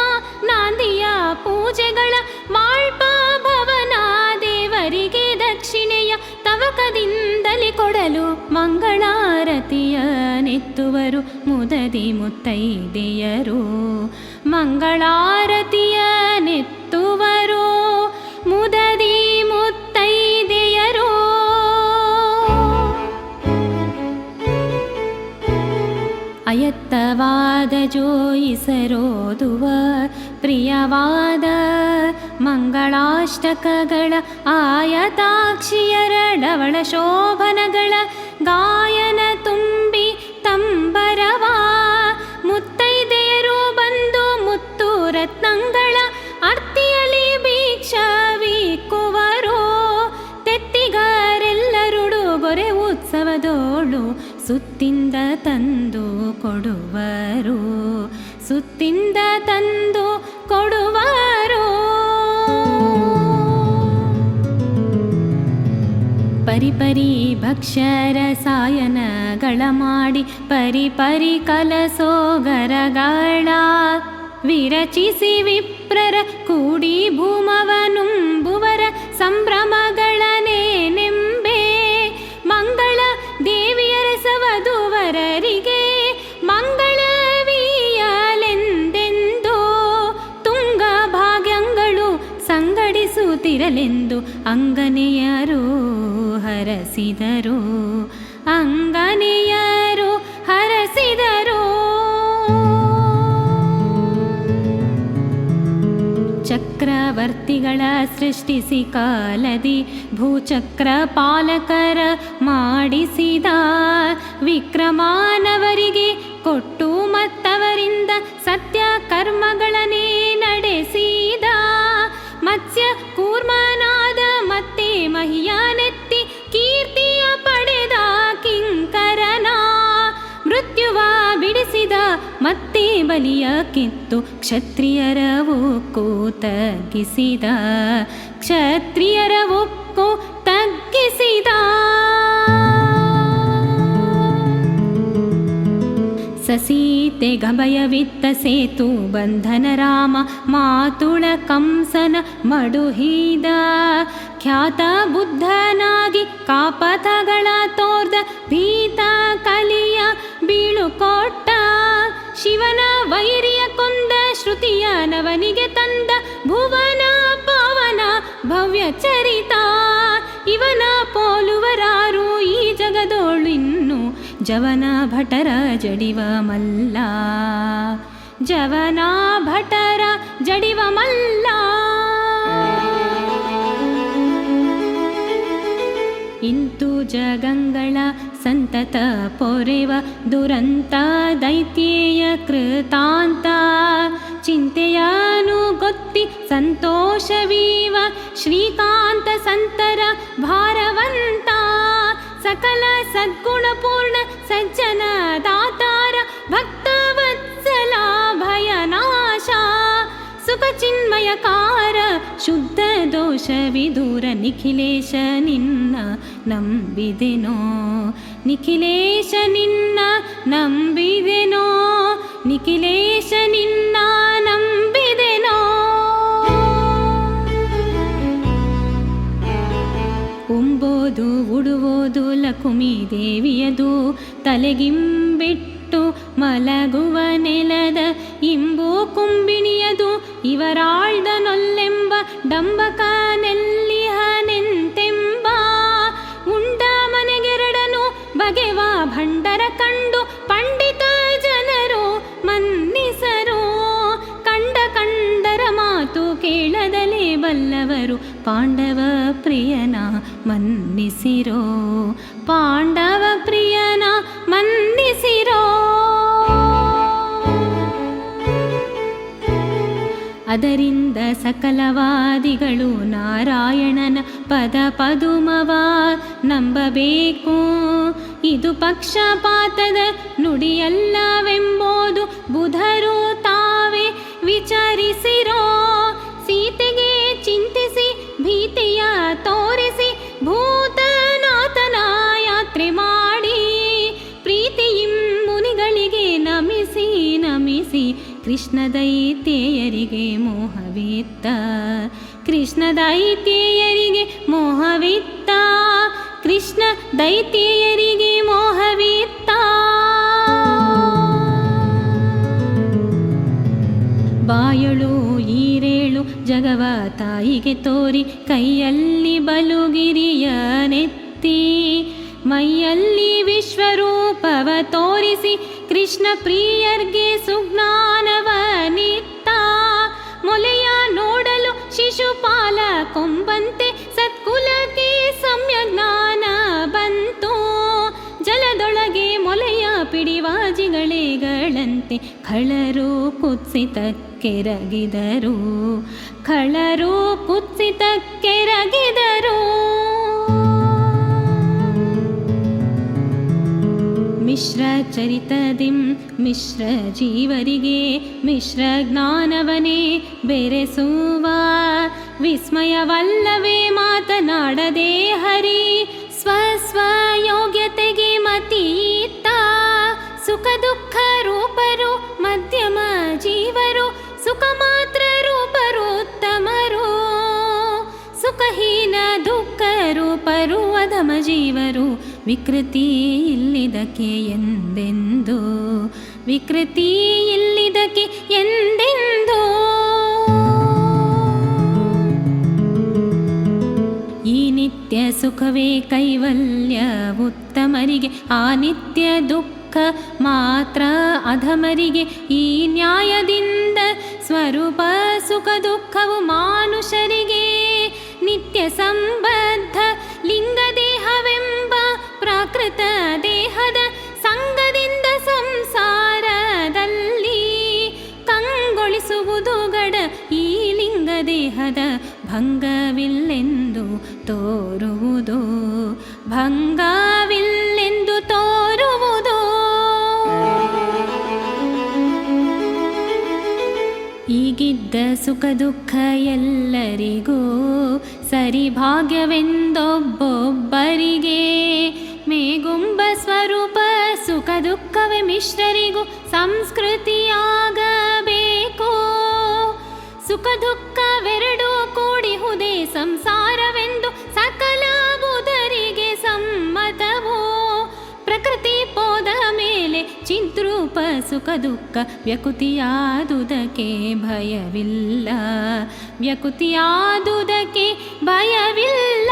ನಾಂದಿಯ ಪೂಜೆಗಳ ಮಾಳ್ಪ ಭವನ ದೇವರಿಗೆ ದಕ್ಷಿಣೆಯ ತವಕದಿಂದಲೇ ಕೊಡಲು ಮಂಗಳಾರತಿಯ ನೆತ್ತುವರು ಮುದದಿ ಮುತ್ತೈದೆಯರು. ಮಂಗಳಾರತಿಯ ನೆತ್ತುವರು ಮುದದಿ ಮುತ್ತೈದೆಯರು. ಅಯತ್ತವಾದ ಜೋಯಿಸರೋದುವ ಪ್ರಿಯವಾದ ಮಂಗಳಾಷ್ಟಕಗಳ ಆಯತಾಕ್ಷಿಯರಡವಳ ಶೋಭನಗಳ ಗಾಯನ ತುಂಬಿ ತಂಬರವ ಮುತ್ತೈದೆಯರು ಬಂದು ಮುತ್ತು ರತ್ನಗಳ ಅರ್ತಿಯಲಿ ಭಿಕ್ಷಾವಿಕ್ಕುವರು ತೆತ್ತಿಗಾರೆಲ್ಲರುಡುಗೊರೆ ಉತ್ಸವದೋಳು ಸುತ್ತಿಂದ ತಂದು ಕೊಡುವರು ಸುತ್ತಿಂದ ತಂದು ಕೊಡುವರು ಪರಿಪರಿ ಭಕ್ಷ್ಯ ರಸಾಯನಗಳ ಮಾಡಿ ಪರಿಪರಿ ಕಲಸೋಗರಗಳ ವಿರಚಿಸಿ ವಿಪ್ರರ ಕೂಡಿ ಭೂಮವನುಂಬುವರ ಸಂಭ್ರಮಗಳನೇನೆಂಬೆ ಮಂಗಳ ದೇವಿಯರ ಸವಧುವರರಿಗೆ ಮಂಗಳವೀಯಲೆಂದೆಂದು ತುಂಗ ಭಾಗ್ಯಗಳು ಸಂಗಡಿಸುತ್ತಿರಲೆಂದು ಅಂಗನೆಯರು ಹರಸಿದರು ಅಂಗನೆಯರು ಹರಸಿದರು ಚಕ್ರವರ್ತಿಗಳ ಸೃಷ್ಟಿಸಿ ಕಾಲದಿ ಭೂಚಕ್ರ ಪಾಲಕರ ಮಾಡಿಸಿದ ವಿಕ್ರಮಾನವರಿಗೆ ಕೊಟ್ಟು ಮತ್ತವರಿಂದ ಸತ್ಯ ಕರ್ಮಗಳನ್ನೇ ನಡೆಸಿದ ಮತ್ಸ್ಯ ಕೂರ್ಮನಾದ ಮತ್ತೆ ಮಹಿಯಾನೆತ್ತಿ ಕೀರ್ತಿಯ ಪಡೆದ ಕಿಂಕರನ ಮೃತ್ಯುವ ಬಿಡಿಸಿದ ಮತ್ತೆ ಬಲಿಯ ಕಿತ್ತು ಕ್ಷತ್ರಿಯರ ಉಕ್ಕು ತಗ್ಗಿಸಿದ ಕ್ಷತ್ರಿಯರ ಉಕ್ಕು ತಗ್ಗಿಸಿದ ಸಸೀತೆ ಗಭಯವಿತ್ತ ಸೇತು ಬಂಧನ ರಾಮ ಮಾತುಳ ಕಂಸನ ಮಡುಹಿದ ಖ್ಯಾತ ಬುದ್ಧನಾಗಿ ಕಾಪಥಗಳ ತೋರ್ದ ಭೀತ ಕಲಿಯ ಬೀಳುಕೊಟ್ಟ ಶಿವನ ವೈರಿಯ ಕೊಂದ ಶ್ರುತಿಯ ನವನಿಗೆ ತಂದ ಭುವನ ಪಾವನ ಭವ್ಯ ಚರಿತ ಇವನ ಪೋಲುವರಾರು ಈ ಜಗದೋಳಿನ್ನು ಜವನ ಭಟರ ಜಡಿವ ಮಲ್ಲ ಜವನ ಭಟರ ಜಡಿವ ಮಲ್ಲ ಇಂತು ಜಗಂಗಳ ಸಂತತ ಪೊರೆವ ದುರಂತ ದೈತ್ಯೇಯ ಕೃತಾಂತ ಚಿಂತೆಯನು ಗೊತ್ತಿ ಸಂತೋಷವೀವ ಶ್ರೀಕಾಂತ ಸಂತರ ಭಾರವಂತ ಸಕಲ ಸದ್ಗುಣಪೂರ್ಣ ಸಜ್ಜನ ದಾತಾರ ಭಕ್ತವತ್ಸಲ ಭಯನಾಶ ಸುಖ ಚಿನ್ಮಯಕಾರ ಶುದ್ಧ ದೋಷ ವಿದೂರ ನಿಖಿಲೇಶ ನಿನ್ನ ನಂಬಿದೆನೋ ನಿಖಿಲೇಶ ನಿನ್ನ ನಂಬಿದೆನೋ ನಿಖಿಲೇಶ ನಿನ್ನ ನಂಬಿದೆನೋ ಉಂಬೋದು ಉಡುವುದು ಲಕುಮಿ ದೇವಿಯದು ತಲೆಗಿಂಬಿಟ್ಟು ಮಲಗುವ ನೆಲದ ಇಂಬು ಕುಂಬಿಣಿಯದು ಇವರಾಳ್ದ ನೊಲ್ಲೆಂಬ ಡಂಬಕನೆಲ್ಲಿಹನೆಂತೆಂಬ ಉಂಡ ಮನೆಗೆರಡನು ಬಗೆವ ಭಂಡರ ಕಂಡು ಪಂಡಿತ ಜನರು ಮನ್ನಿಸರು ಕಂಡರ ಮಾತು ಕೇಳದಲೇ ಬಲ್ಲವರು ಪಾಂಡವ ಪ್ರಿಯನ ಮನ್ನಿಸಿರೋ ಪಾಂಡವ ಪ್ರಿಯನ ಮನ್ನಿಸಿರೋ ಅದರಿಂದ ಸಕಲವಾದಿಗಳು ನಾರಾಯಣನ ಪದ ಪದುಮವ ನಂಬಬೇಕು ಇದು ಪಕ್ಷಪಾತದ ನುಡಿಯಲ್ಲವೆಂಬುದು ಬುಧರು ತಾವೇ ವಿಚಾರಿಸಿರೋ ಸೀತೆಗೆ ಚಿಂತಿಸಿ ಭೀತಿಯ ತೋರಿಸಿ ಭೂತನಾಥನ ಯಾತ್ರೆ ಮಾಡಿ ಪ್ರೀತಿಯಿಂ ಮುನಿಗಳಿಗೆ ನಮಿಸಿ ನಮಿಸಿ ಕೃಷ್ಣ ದೈತ್ಯೆಯರಿಗೆ ಮೋಹವಿತ್ತ ಕೃಷ್ಣ ದೈತ್ಯೆಯರಿಗೆ ಮೋಹವಿತ್ತ ಕೃಷ್ಣ ದೈತ್ಯೆಯರಿಗೆ ಮೋಹವಿತ್ತ ಬಾಯಳು ಈರೇಳು ಜಗವ ತಾಯಿಗೆ ತೋರಿ ಕೈಯಲ್ಲಿ ಬಲುಗಿರಿಯ ನೆತ್ತಿ ಮೈಯಲ್ಲಿ ವಿಶ್ವರೂಪವ ತೋರಿಸಿ ಕೃಷ್ಣ ಪ್ರಿಯರ್ಗೆ ಸುಜ್ಞಾನವನಿತ್ತ. ಮೊಲೆಯ ನೋಡಲು ಶಿಶುಪಾಲ ಕೊಂಬಂತೆ ಸತ್ಕುಲಕ್ಕೆ ಸಮ್ಯಜ್ಞಾನ ಬಂತು. ಜಲದೊಳಗೆ ಮೊಲೆಯ ಪಿಡಿವಾಜಿಗಳೇಗಳಂತೆ ಖಳರು ಕುತ್ಸಿತಕ್ಕೆರಗಿದರು, ಖಳರು ಕುತ್ಸಿತಕ್ಕೆರಗಿದರು. ಮಿಶ್ರ ಚರಿತದಿಂ ಮಿಶ್ರ ಜೀವರಿಗೆ ಮಿಶ್ರ ಜ್ಞಾನವನೇ ಬೆರೆಸುವ. ವಿಸ್ಮಯವಲ್ಲವೇ ಮಾತನಾಡದೆ ಹರಿ, ಸ್ವಸ್ವ ಯೋಗ್ಯತೆಗೆ ಮತೀತ. ಸುಖ ದುಃಖ ರೂಪರು ಮಧ್ಯಮ ಜೀವರು, ಸುಖ ಮಾತ್ರ ರೂಪರು ಉತ್ತಮರು. ಸುಖಹೀನ ದುಃಖ ರೂಪರು ಅಧಮ ಜೀವರು. ವಿಕೃತಿ ಇಲ್ಲಿದಕ್ಕೆ ಎಂದೆಂದು, ವಿಕೃತಿ ಇಲ್ಲಿದಕ್ಕೆ ಎಂದೆಂದು. ಈ ನಿತ್ಯ ಸುಖವೇ ಕೈವಲ್ಯ ಉತ್ತಮರಿಗೆ, ಆ ನಿತ್ಯ ದುಃಖ ಮಾತ್ರ ಅಧಮರಿಗೆ. ಈ ನ್ಯಾಯದಿಂದ ಸ್ವರೂಪ ಸುಖ ದುಃಖವು ಮಾನುಷರಿಗೆ. ನಿತ್ಯ ಸಂಬದ್ಧ ಲಿಂಗ ದೇಹವೆಂಬ ಪ್ರಾಕೃತ ದೇಹದ ಸಂಗದಿಂದ ಸಂಸಾರದಲ್ಲಿ ಕಂಗೊಳಿಸುವುದು ಗಡ. ಈ ಲಿಂಗ ದೇಹದ ಭಂಗವಿಲ್ಲೆಂದು ತೋರುವುದು, ಭಂಗವಿಲ್ಲೆಂದು ತೋರುವುದು. ಈಗಿದ್ದ ಸುಖ ದುಃಖ ಎಲ್ಲರಿಗೂ ಸರಿ ಭಾಗ್ಯವೆಂದೊಬ್ಬೊಬ್ಬರಿಗೆ. ಮೇಗುಂಬ ಸ್ವರೂಪ ಸುಖ ದುಃಖವೇ ಮಿಶ್ರರಿಗೂ ಸಂಸ್ಕೃತಿಯಾಗಬೇಕು. ಸುಖ ದುಃಖವೆರಡೂ ಕೂಡಿಹುದೇ ಸಂಸಾರವೆಂದು ಸಕಲ ಬುಧರಿಗೆ ಸಮ್ಮತವು. ಪ್ರಕೃತಿ ಪೋದ ಮೇಲೆ ಚಿಂತ್ರೂಪ ಸುಖ ದುಃಖ ವ್ಯಕುತಿಯಾದುದಕ್ಕೆ ಭಯವಿಲ್ಲ, ವ್ಯಕುತಿಯಾದುದಕ್ಕೆ ಭಯವಿಲ್ಲ.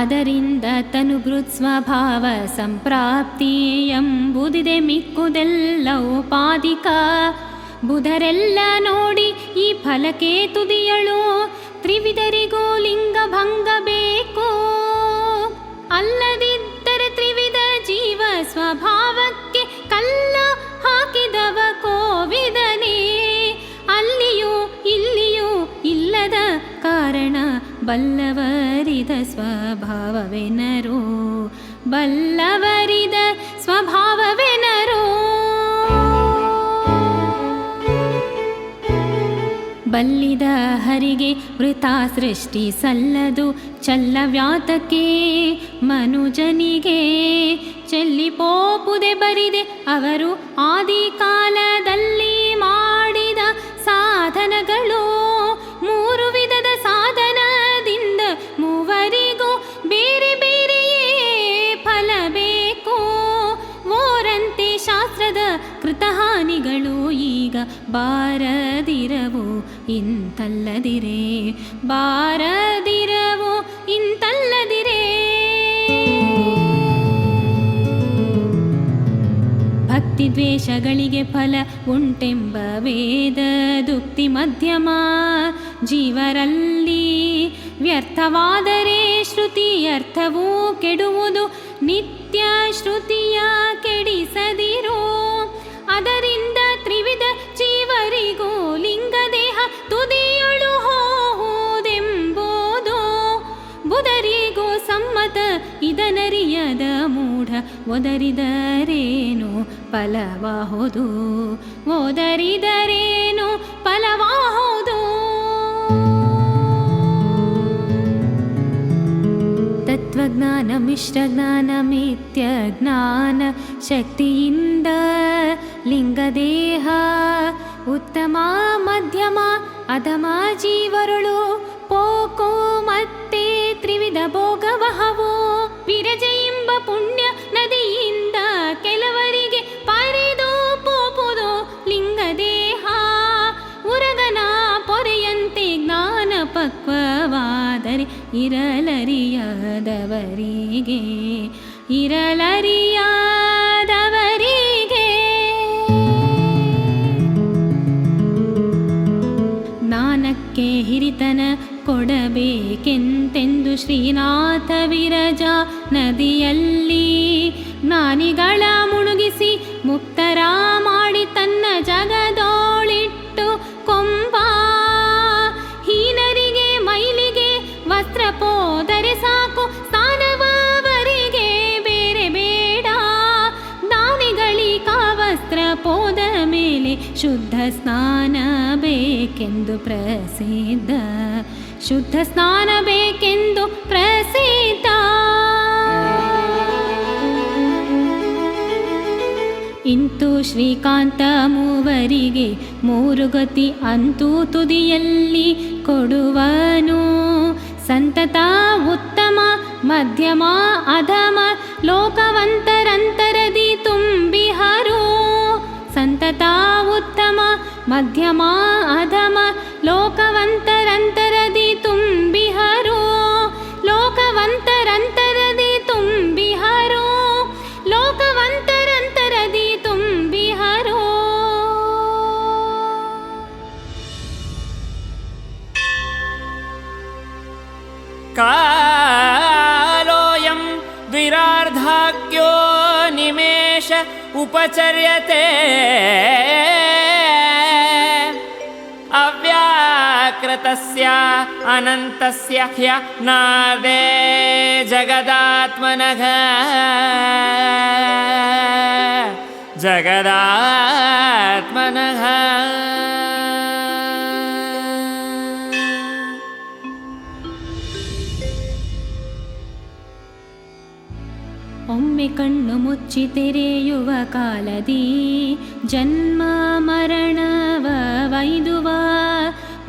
ಅದರಿಂದ ತನುಭೃತ್ ಸ್ವಭಾವ ಸಂಪ್ರಾಪ್ತಿ ಎಂಬುದಿದೆ, ಮಿಕ್ಕುದೆಲ್ಲ ಉಪಾಧಿಕ. ಬುಧರೆಲ್ಲ ನೋಡಿ ಈ ಫಲಕ್ಕೆ ತುದಿಯಳು, ತ್ರಿವಿಧರಿಗೂ ಲಿಂಗ ಭಂಗ ಬೇಕು. ಅಲ್ಲದಿದ್ದರೆ ತ್ರಿವಿಧ ಜೀವ ಸ್ವಭಾವಕ್ಕೆ ಕಲ್ಲ ಹಾಕಿದವ ಕೋವಿದನೇ. ಅಲ್ಲಿಯೂ ಇಲ್ಲಿಯೂ ಇಲ್ಲದ ಕಾರಣ ಬಲ್ಲವರಿದ ಸ್ವಭಾವವೆನರು, ಬಲ್ಲವರಿದ ಸ್ವಭಾವವೆನರು. ಬಲ್ಲಿದ ಹರಿಗೆ ವೃಥಾ ಸೃಷ್ಟಿ ಸಲ್ಲದು, ಚಲ್ಲವ್ಯಾತಕ್ಕೆ ಮನುಜನಿಗೆ. ಚೆಲ್ಲಿಪೋಪುದೆ ಬರಿದೆ ಅವರು ಆದಿ ಕಾಲದಲ್ಲಿ ಮಾಡಿದ ಸಾಧನಗಳು. ಮೂರು ವಿಧದ ಸಾಧನದಿಂದ ಮೂವರಿಗೂ ಬೇರೆ ಬೇರೆಯೇ ಫಲ ಬೇಕು. ಓರಂತೆ ಶಾಸ್ತ್ರದ ಕೃತಹಾನಿಗಳು ಈಗ ಬಾರದಿರವು ಇಂತಲ್ಲದಿರೇ, ಬಾರದಿರವು ಇಂತಲ್ಲದಿರೇ. ಭಕ್ತಿ ದ್ವೇಷಗಳಿಗೆ ಫಲ ಉಂಟೆಂಬ ವೇದದುಕ್ತಿ ಮಧ್ಯಮ ಜೀವರಲ್ಲಿ. ವ್ಯರ್ಥವಾದರೆ ಶ್ರುತಿ ಅರ್ಥವೂ ಕೆಡುವುದು, ನಿತ್ಯ ಶ್ರುತಿಯ ಕೆಡಿಸದಿರೋ. ಅದರಿಂದ ತ್ರಿವಿಧ ಜೀವರಿಗೂ ಲಿಂಗ ದೇಹ ತುದಿಯೊಳು ಹೋಹುದೆಂಬುದು ಬುಧರಿಗೂ ಸಮ್ಮತ. ಇದನರಿಯದ ಮೂಢ ಒದರಿದರೇನು ಫಲವಾಹುದು, ಓದರಿದರೇನು ಫಲವಾಹುದು. ತತ್ವಜ್ಞಾನ ಮಿಶ್ರ ಜ್ಞಾನ ಮಿಥ್ಯ ಜ್ಞಾನ ಶಕ್ತಿಯಿಂದ ಲಿಂಗದೇಹ ಉತ್ತಮ ಮಧ್ಯಮ ಅಧಮ ಜೀವರುಳು ಪೋಕೋ ಮತ್ತೆ ತ್ರಿವಿಧ ಭೋಗವಹವು. ವಿರಜೆ ಎಂಬ ಪುಣ್ಯ ನದಿಯಿಂದ ಕೆಲವರಿಗೆ ಪರಿದು ಪೋಪುದು ಲಿಂಗದೇಹ. ಉರಗನ ಪೊರೆಯಂತೆ ಜ್ಞಾನ ಪಕ್ವವಾದರೆ ಇರಲರಿಯದವರಿಗೆ ಇರಲರಿಯಾದವರಿಗೆ ಜ್ಞಾನಕ್ಕೆ ಹಿರಿತನ ಕೊಡಬೇಕೆಂತೆಂದು ಶ್ರೀನಾಥ ವಿರಜಾ ನದಿಯಲ್ಲಿ ಜ್ಞಾನಿಗಳ ಮುಳುಗಿಸಿ ಮುಕ್ತರ ಮಾಡಿ ತನ್ನ ಜಗದೋಳಿಟ್ಟು ಕೊಂಬ ಹೀನರಿಗೆ ಮೈಲಿಗೆ ವಸ್ತ್ರ ಪೋದರೆ ಸಾಕು ಸ್ಥಾನವರಿಗೆ ಬೇರೆ ಬೇಡ ದಾನಿಗಳಿಕ ವಸ್ತ್ರ ಪೋದ ಮೇಲೆ ಶುದ್ಧ ಸ್ನಾನ ಬೇಕೆಂದು ಪ್ರಸಿದ್ಧ ಶುದ್ಧ ಸ್ನಾನ ಬೇಕೆಂದು ಪ್ರಸಿದ್ಧ ಇಂತು ಶ್ರೀಕಾಂತ ಮೂವರಿಗೆ ಮೂರು ಗತಿ ಅಂತೂ ತುದಿಯಲ್ಲಿ ಕೊಡುವನು ಸಂತತ ಉತ್ತಮ ಮಧ್ಯಮ ಅಧಮ ಲೋಕವಂತರಂತರದಿ ತುಂಬಿಹರು ಸಂತತ ಉತ್ತಮ ಮಧ್ಯಮ ಅಧಮ ಲೋಕವಂತರಂತರದಿ ತುಂಬಿಹರು ಲೋಕವಂತರಂತರದಿ ತುಂಬಿಹರು ಲೋಕವಂತರಂತರದಿ ತುಂಬಿಹರು ಕಾಲೋಯಂ ದ್ವಿರಾರ್ಧಾಖ್ಯೋ ನಿಮೇಷ ಉಪಚರ್ಯತೆ ಅವ್ಯಾಕೃತಸ್ಯ ಅನಂತಸ್ಯ ಹ್ಯನಾದೇ ಜಗದಾತ್ಮನಃ ಜಗದಾತ್ಮನಃ ಒಮ್ಮೆ ಕಣ್ಣು ಮುಚ್ಚಿ ತೆರೆಯುವ ಕಾಲದಿ ಜನ್ಮ ಮರಣವ ವೈದುವ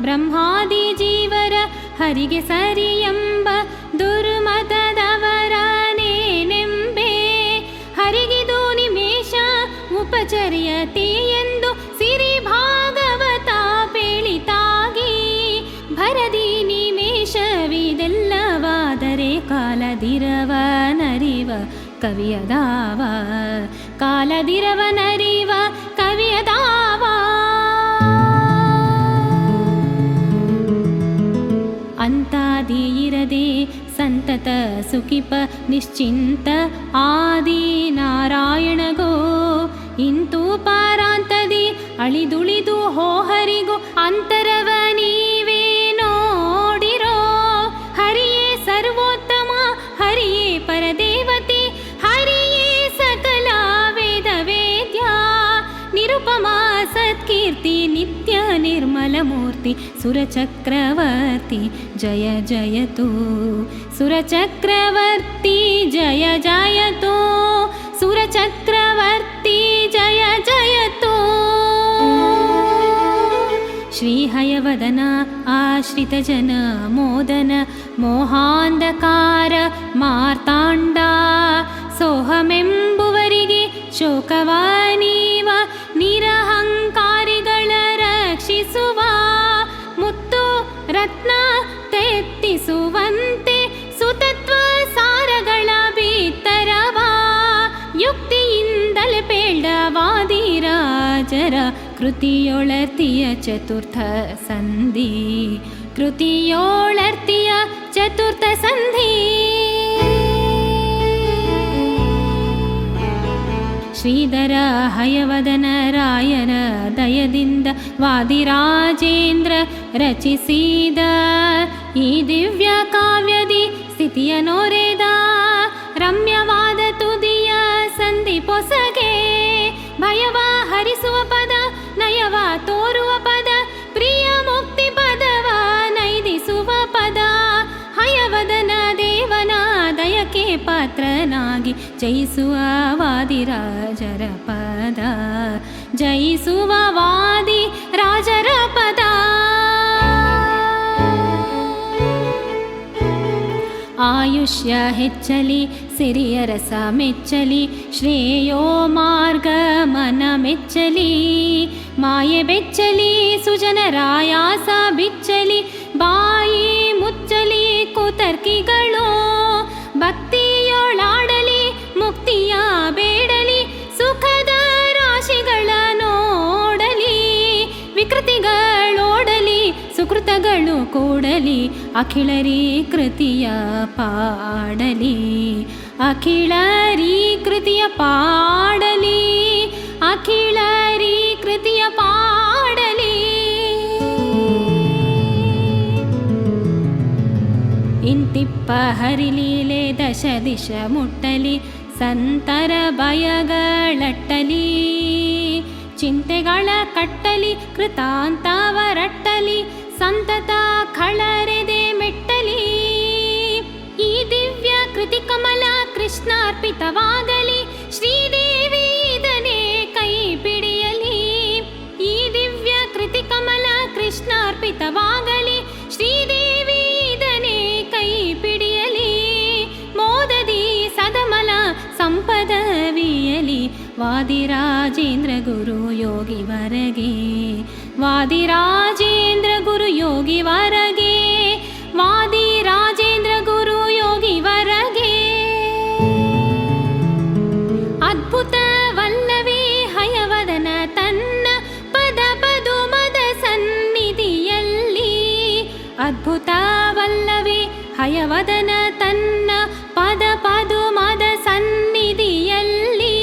ಬ್ರಹ್ಮಾದಿ ಜೀವರ ಹರಿಗೆ ಸರಿ ಎಂಬ ದುರ್ಮತದವರನೇನೆಂಬೆ ಹರಿಗಿದು ನಿಮೇಷ ಉಪಚರ್ಯತೆ ಎಂದು ಸಿರಿ ಭಾಗವತ ಪೇಳಿತಾಗಿ ಭರದಿ ನಿಮೇಷವಿದೆಲ್ಲವಾದರೆ ಕಾಲದಿರವನರಿವ ಕವಿಯದಾವ ಕಾಲದಿರವನರಿವ ಕವಿಯದಾವ ಅಂತಾದಿ ಇರದೆ ಸಂತತ ಸುಖಿಪ ನಿಶ್ಚಿಂತ ಆದಿ ನಾರಾಯಣಗೋ ಇಂತೂ ಪಾರಾಂತದಿ ಅಳಿದುಳಿದು ಹೋಹರಿಗೂ ಅಂತರವ ನೀವೇ ನೋಡಿರೋ ಹರಿಯೇ ಸರ್ವೋತ್ತಮ ಹರಿಯೇ ಪರದೇವತೆ ಹರಿಯೇ ಸಕಲ ವೇದ ವೇದ್ಯ ನಿರುಪಮ ಸತ್ಕೀರ್ತಿ ನಿತ್ಯ ನಿರ್ಮಲ ಮೂರ್ತಿ ಸುರಚಕ್ರವರ್ತಿ ಜಯ ಜಯತು ಸುರಚಕ್ರವರ್ತಿ ಜಯ ಜಯತು ಸುರಚಕ್ರವರ್ತಿ ಜಯ ಜಯತು ಶ್ರೀಹಯವದನ ಆಶ್ರಿತ ಜನ ಮೋದನ ಮೋಹಾಂಧಕಾರ ಮಾರ್ತಾಂಡ ಸೋಹಮೆಂಬುವರಿಗೆ ಶೋಕವಾನೀವ ನಿರಹಂಕಾರಿಗಳ ರಕ್ಷಿಸುವ ಮುತ್ತು ರತ್ನ ತೆತ್ತಿಸುವಂತೆ ಸುತತ್ವ ಸಾರಗಳ ಬಿತ್ತರವ ಯುಕ್ತಿಯಿಂದಲೇ ಪೇಳ್ಡವಾದಿರಾಜರ ಕೃತಿಯೊಳರ್ತಿಯ ಚತುರ್ಥ ಸಂಧಿ ಕೃತಿಯೊಳರ್ತಿಯ ಚತುರ್ಥ ಸಂಧಿ ಶ್ರೀಧರ ಹಯವದನ ರಾಯರ ದಯದಿಂದ ವಾದಿರಾಜೇಂದ್ರ ರಚಿಸಿದ ಈ ದಿವ್ಯ ಕಾವ್ಯದಿ ಸ್ಥಿತಿಯ ನೋರೆದ ರಮ್ಯವಾದ ತುದಿಯ ಸಂಧಿ ಪೊಸಗೆ ಭಯವ ಹರಿಸುವ ಪದ ನಯವ ತೋರುವ ಪದ ಪ್ರಿಯ ಮುಕ್ತಿ ಪದವ ನೈದಿಸುವ ಪದ ಹಯವದನ ದೇವನ ದಯಕ್ಕೆ ಪಾತ್ರನಾಗಿ ಜಯಿಸುವ ವಾದಿರಾಜರ ಪದ ಜಯಿಸುವ ವಾದಿ ರಾಜರ ಪದ ಆಯುಷ್ಯ ಹೆಚ್ಚಲಿ ಸಿರಿಯ ರಸ ಮೆಚ್ಚಲಿ ಶ್ರೇಯೋ ಮಾರ್ಗ ಮನ ಮೆಚ್ಚಲಿ ಮಾಯೆ ಬೆಚ್ಚಲಿ ಸುಜನರಾಯಾಸ ಬಿಚ್ಚಲಿ ಬಾಯಿ ಮುಚ್ಚಲಿ ಕುತರ್ಕಿಗಳು ಭಕ್ತಿಯೊಳಾಡಲಿ ಮೆಚ್ಚಲಿ ಅಖಿಳರೀ ಕೃತಿಯ ಪಾಡಲಿ ಅಖಿಳರೀ ಕೃತಿಯ ಪಾಡಲಿ ಅಖಿಳರೀ ಕೃತಿಯ ಪಾಡಲಿ ಇಂತಿಪ್ಪ ಹರಿಲೀಲೆ ದಶ ದಿಶ ಮುಟ್ಟಲಿ ಸಂತರ ಭಯಗಳಟ್ಟಲಿ ಚಿಂತೆಗಳ ಕಟ್ಟಲಿ ಕೃತಾಂತವರಟ್ಟಲಿ ಸಂತತ ಖಳರೆದೆ ಮೆಟ್ಟಲಿ ಈ ದಿವ್ಯ ಕೃತಿ ಕಮಲ ಕೃಷ್ಣಾರ್ಪಿತವಾಗಲಿ ಶ್ರೀದೇವಿ ಇದನೇ ಕೈ ಪಿಡಿಯಲಿ ಈ ದಿವ್ಯ ಕೃತಿ ಕಮಲ ಕೃಷ್ಣಾರ್ಪಿತವಾಗಲಿ ಶ್ರೀದೇವಿ ಇದನೇ ಕೈ ಪಿಡಿಯಲಿ ಮೋದದಿ ಸದಮಲ ಸಂಪದವಿಯಲಿ ವಾದಿರಾಜೇಂದ್ರ ಗುರು ಯೋಗಿ ವರಗೆ ವಾದಿರಾಜೇಂದ್ರ ಗುರು ಯೋಗಿ ವರಗೆ ವಾದಿರಾಜೇಂದ್ರ ಗುರು ಯೋಗಿ ವರಗೆ ಅದ್ಭುತವಲ್ಲವೇ ಹಯವದನ ತನ್ನ ಪದ ಪದುಮದ ಸನ್ನಿಧಿಯಲ್ಲಿ ಅದ್ಭುತವಲ್ಲವೇ ಹಯವದನ ತನ್ನ ಪದ ಪದುಮದ ಸನ್ನಿಧಿಯಲ್ಲಿ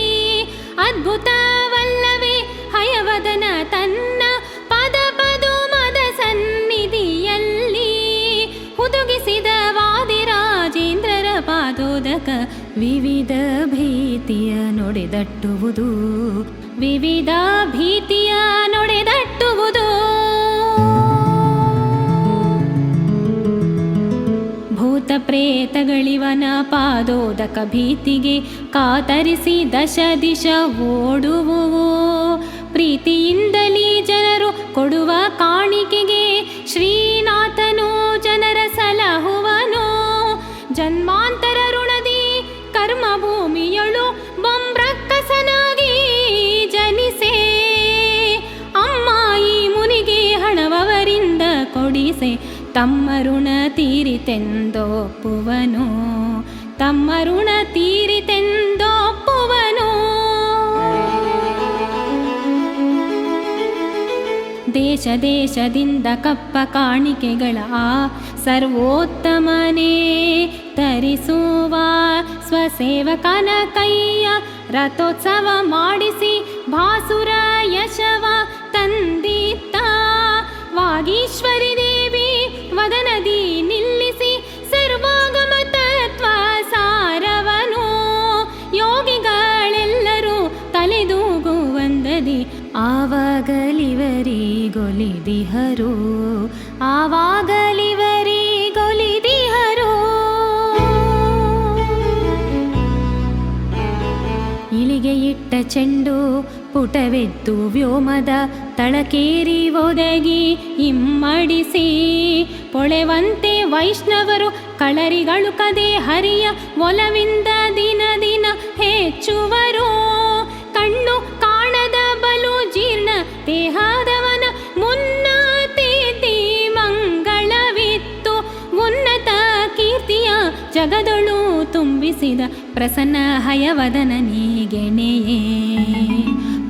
ಅದ್ಭುತವಲ್ಲವೇ ಹಯವದನ ತನ್ನ ಪದ ಪದುಮದ ಸನ್ನಿಧಿಯಲ್ಲಿ ಹುದುಗಿಸಿದ ವಾದಿರಾಜೇಂದ್ರರ ಪಾದೋದಕ ವಿವಿಧ ಭೀತಿಯ ನುಡಿದಟ್ಟುವುದು ವಿವಿಧ ಭೀತಿಯ ನುಡಿದಟ್ಟುವುದು ಭೂತ ಪ್ರೇತಗಳಿವನ ಪಾದೋದಕ ಭೀತಿಗೆ ಕಾತರಿಸಿ ದಶ ದಿಶ ಓಡುವುವು ಪ್ರೀತಿಯಿಂದಲೇ ಜನರು ಕೊಡುವ ಕಾಣಿಕೆಗೆ ಶ್ರೀನಾಥನು ಜನರ ಸಲಹುವನು ಜನ್ಮಾಂತರ ಋಣದಿ ಕರ್ಮ ಭೂಮಿಯಳು ಬೊಂಬ್ರಕ್ಕಸನಾಗಿ ಜನಿಸೆ ಅಮ್ಮ ಈ ಮುನಿಗೆ ಹಣವವರಿಂದ ಕೊಡಿಸೆ ತಮ್ಮ ಋಣ ತೀರಿತೆಂದೊಪ್ಪುವನು ತಮ್ಮ ಋಣ ತೀರಿತೆಂದೊಪ್ಪುವನು ದೇಶ ದೇಶದಿಂದ ಕಪ್ಪ ಕಾಣಿಕೆಗಳ ಆ ಸರ್ವೋತ್ತಮನೇ ತರಿಸುವ ಸ್ವಸೇವಕನ ಕೈಯ ರಥೋತ್ಸವ ಮಾಡಿಸಿ ಭಾಸುರ ಯಶವ ತಂದಿತ್ತ ವಾಗೀಶ್ವರಿ ದೇವಿ ವದನದಿ ನಿಲ್ಲಿಸಿ ಸರ್ವಾಗಮ ತತ್ವ ಸಾರವನು ಯೋಗಿಗಳೆಲ್ಲರೂ ತಲೆದೂಗುವಂದದಿ ಆವಾಗಲಿವರಿಗೊಲಿದಿಹರು ಆವಾಗಲಿವರಿಗೊಲಿದಿಹರು ಇಳಿಗೆ ಇಟ್ಟ ಚೆಂಡು ಪುಟವೆದ್ದು ವ್ಯೋಮದ ತಳಕೇರಿ ಒದಗಿ ಇಮ್ಮಡಿಸಿ ಪೊಳೆವಂತೆ ವೈಷ್ಣವರು ಕಳರಿಗಳು ಕದೆ ಹರಿಯ ಒಲವಿಂದ ದಿನ ದಿನ ಹೆಚ್ಚುವರು ಕಣ್ಣು ಕಾಣದ ಬಲು ಜೀರ್ಣ ದೇಹದವನ ಮುನ್ನ ತೇತಿ ಮಂಗಳವಿತ್ತು ಉನ್ನತ ಕೀರ್ತಿಯ ಜಗದೊಳು ತುಂಬಿಸಿದ ಪ್ರಸನ್ನ ಹಯವದನನಿಗೆಣೆಯೇ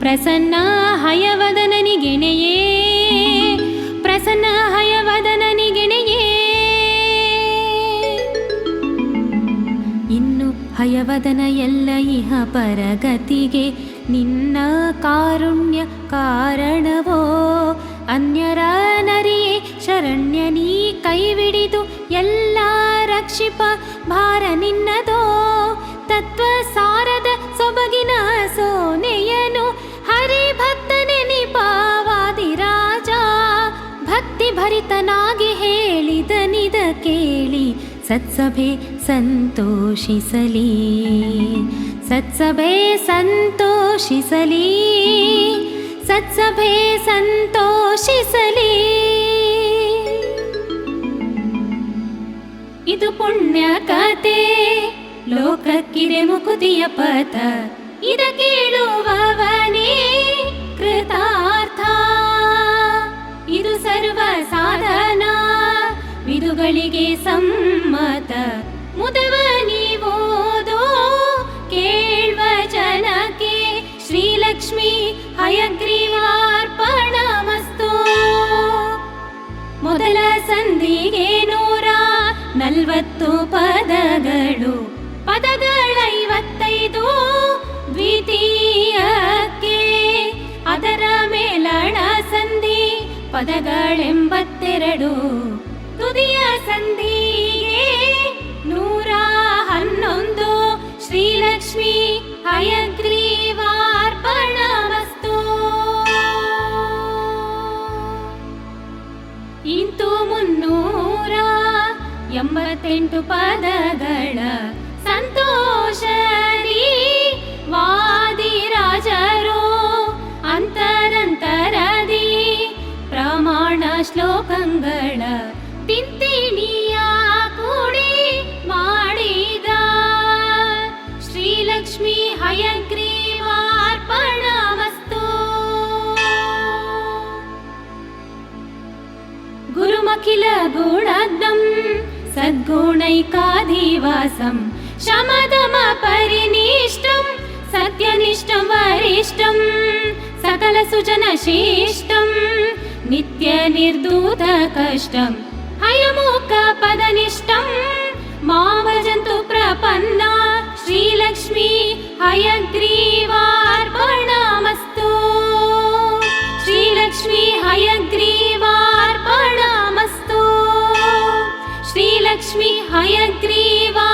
ಪ್ರಸನ್ನ ಹಯವದನನಿಗೆಣೆಯೇ ಪ್ರಸನ್ನ ಹಯವದನನಿಗೆಣೆಯೇ ಇನ್ನು ಹಯವದನ ಎಲ್ಲ ಇಹ ಪರಗತಿಗೆ ನಿನ್ನ ಕಾರುಣ್ಯ ಕಾರಣವೋ ಅನ್ಯರ ನರಿಯೇ ಶರಣ್ಯ ನೀ ಕೈವಿಡಿದು ಎಲ್ಲ ರಕ್ಷಿಪ ಭಾರ ನಿನ್ನದೋ ತತ್ವ ಸಾರದ ಸೊಬಗಿನ ಸೋನೆಯನು ಹರಿಭಕ್ತನೆ ನಿಪಾವಾದಿರಾಜ ಭಕ್ತಿ ಭರಿತನಾಗಿ ಹೇಳಿದನಿದ ಕೇಳಿ ಸತ್ಸಭೆ ಸಂತೋಷಿಸಲಿ ಸತ್ಸಭೆ ಸಂತೋಷಿಸಲಿ ಸತ್ಸಭೆ ಸಂತೋಷಿಸಲಿ ಇದು ಪುಣ್ಯ ಕಥೆ ಲೋಕಕ್ಕಿದೆ ಮುಕುತಿಯ ಪಥ ಇದ ಕೇಳುವವನೇ ಕೃತಾರ್ಥ ಇದು ಸರ್ವ ಸಾಧನ ವಿದುಗಳಿಗೆ ಸಮ್ಮತ ಮುದವ ನೀವೋದೋ ಕೇಳ್ವ ಜನಕ್ಕೆ ಶ್ರೀಲಕ್ಷ್ಮಿ ಹಯಗ್ರೀವಾರ್ಪಣಮಸ್ತು ಮೊದಲ ಸಂಧಿಗೆ 140 ಪದಗಳು, ಪದಗಳ 55 ದ್ವಿತೀಯಕ್ಕೆ. ಅದರ ಮೇಲಣ ಸಂಧಿ ಪದಗಳೆಂಬತ್ತೆರಡು, ತುದಿಯ ಸಂಧಿಗೆ 111. ಶ್ರೀಲಕ್ಷ್ಮೀ ಹಯಗ್ರೀವಾರ್ಪಣಮಸ್ತು. ಇಂತು 388 ಪದಗಳ ಸಂತೋಷದಿ ವಾದಿರಾಜರು ಅಂತರಂತರದಿ ಪ್ರಮಾಣ ಶ್ಲೋಕಗಳ ತಿಂತಿಣಿಯ ಕೂಡಿ ಮಾಡಿದ. ಶ್ರೀಲಕ್ಷ್ಮೀ ಹಯಗ್ರೀವಾರ್ಪಣಮಸ್ತು. ಗುರುಮಖಿಲ ಗುಣದಂ ಸದ್ಗುಣೈಕಾಧಿವಾಸಂ ಶಮದಮ ಪರಿನಿಷ್ಠಂ ಸತ್ಯನಿಷ್ಠಂ ವರಿಷ್ಠಂ ಸಕಲ ಸುಜನ ಶ್ರೇಷ್ಠಂ ನಿತ್ಯ ನಿರ್ಧೂತ ಕಷ್ಟಂ ಹಯಮುಖ ಪದನಿಷ್ಠಂ ಮಾಂ ಭಜಂತು ಪ್ರಪನ್ನ. ಶ್ರೀಲಕ್ಷ್ಮೀ ಹಯಗ್ರೀವಾರ್ಪಣಮಸ್ತು. ಶ್ರೀಲಕ್ಷ್ಮೀ ಹಯಗ್ರೀವಾರ್ಪಣಮಸ್ತು. ಶ್ರೀಲಕ್ಷ್ಮೀ ಹಯಗ್ರೀವಾ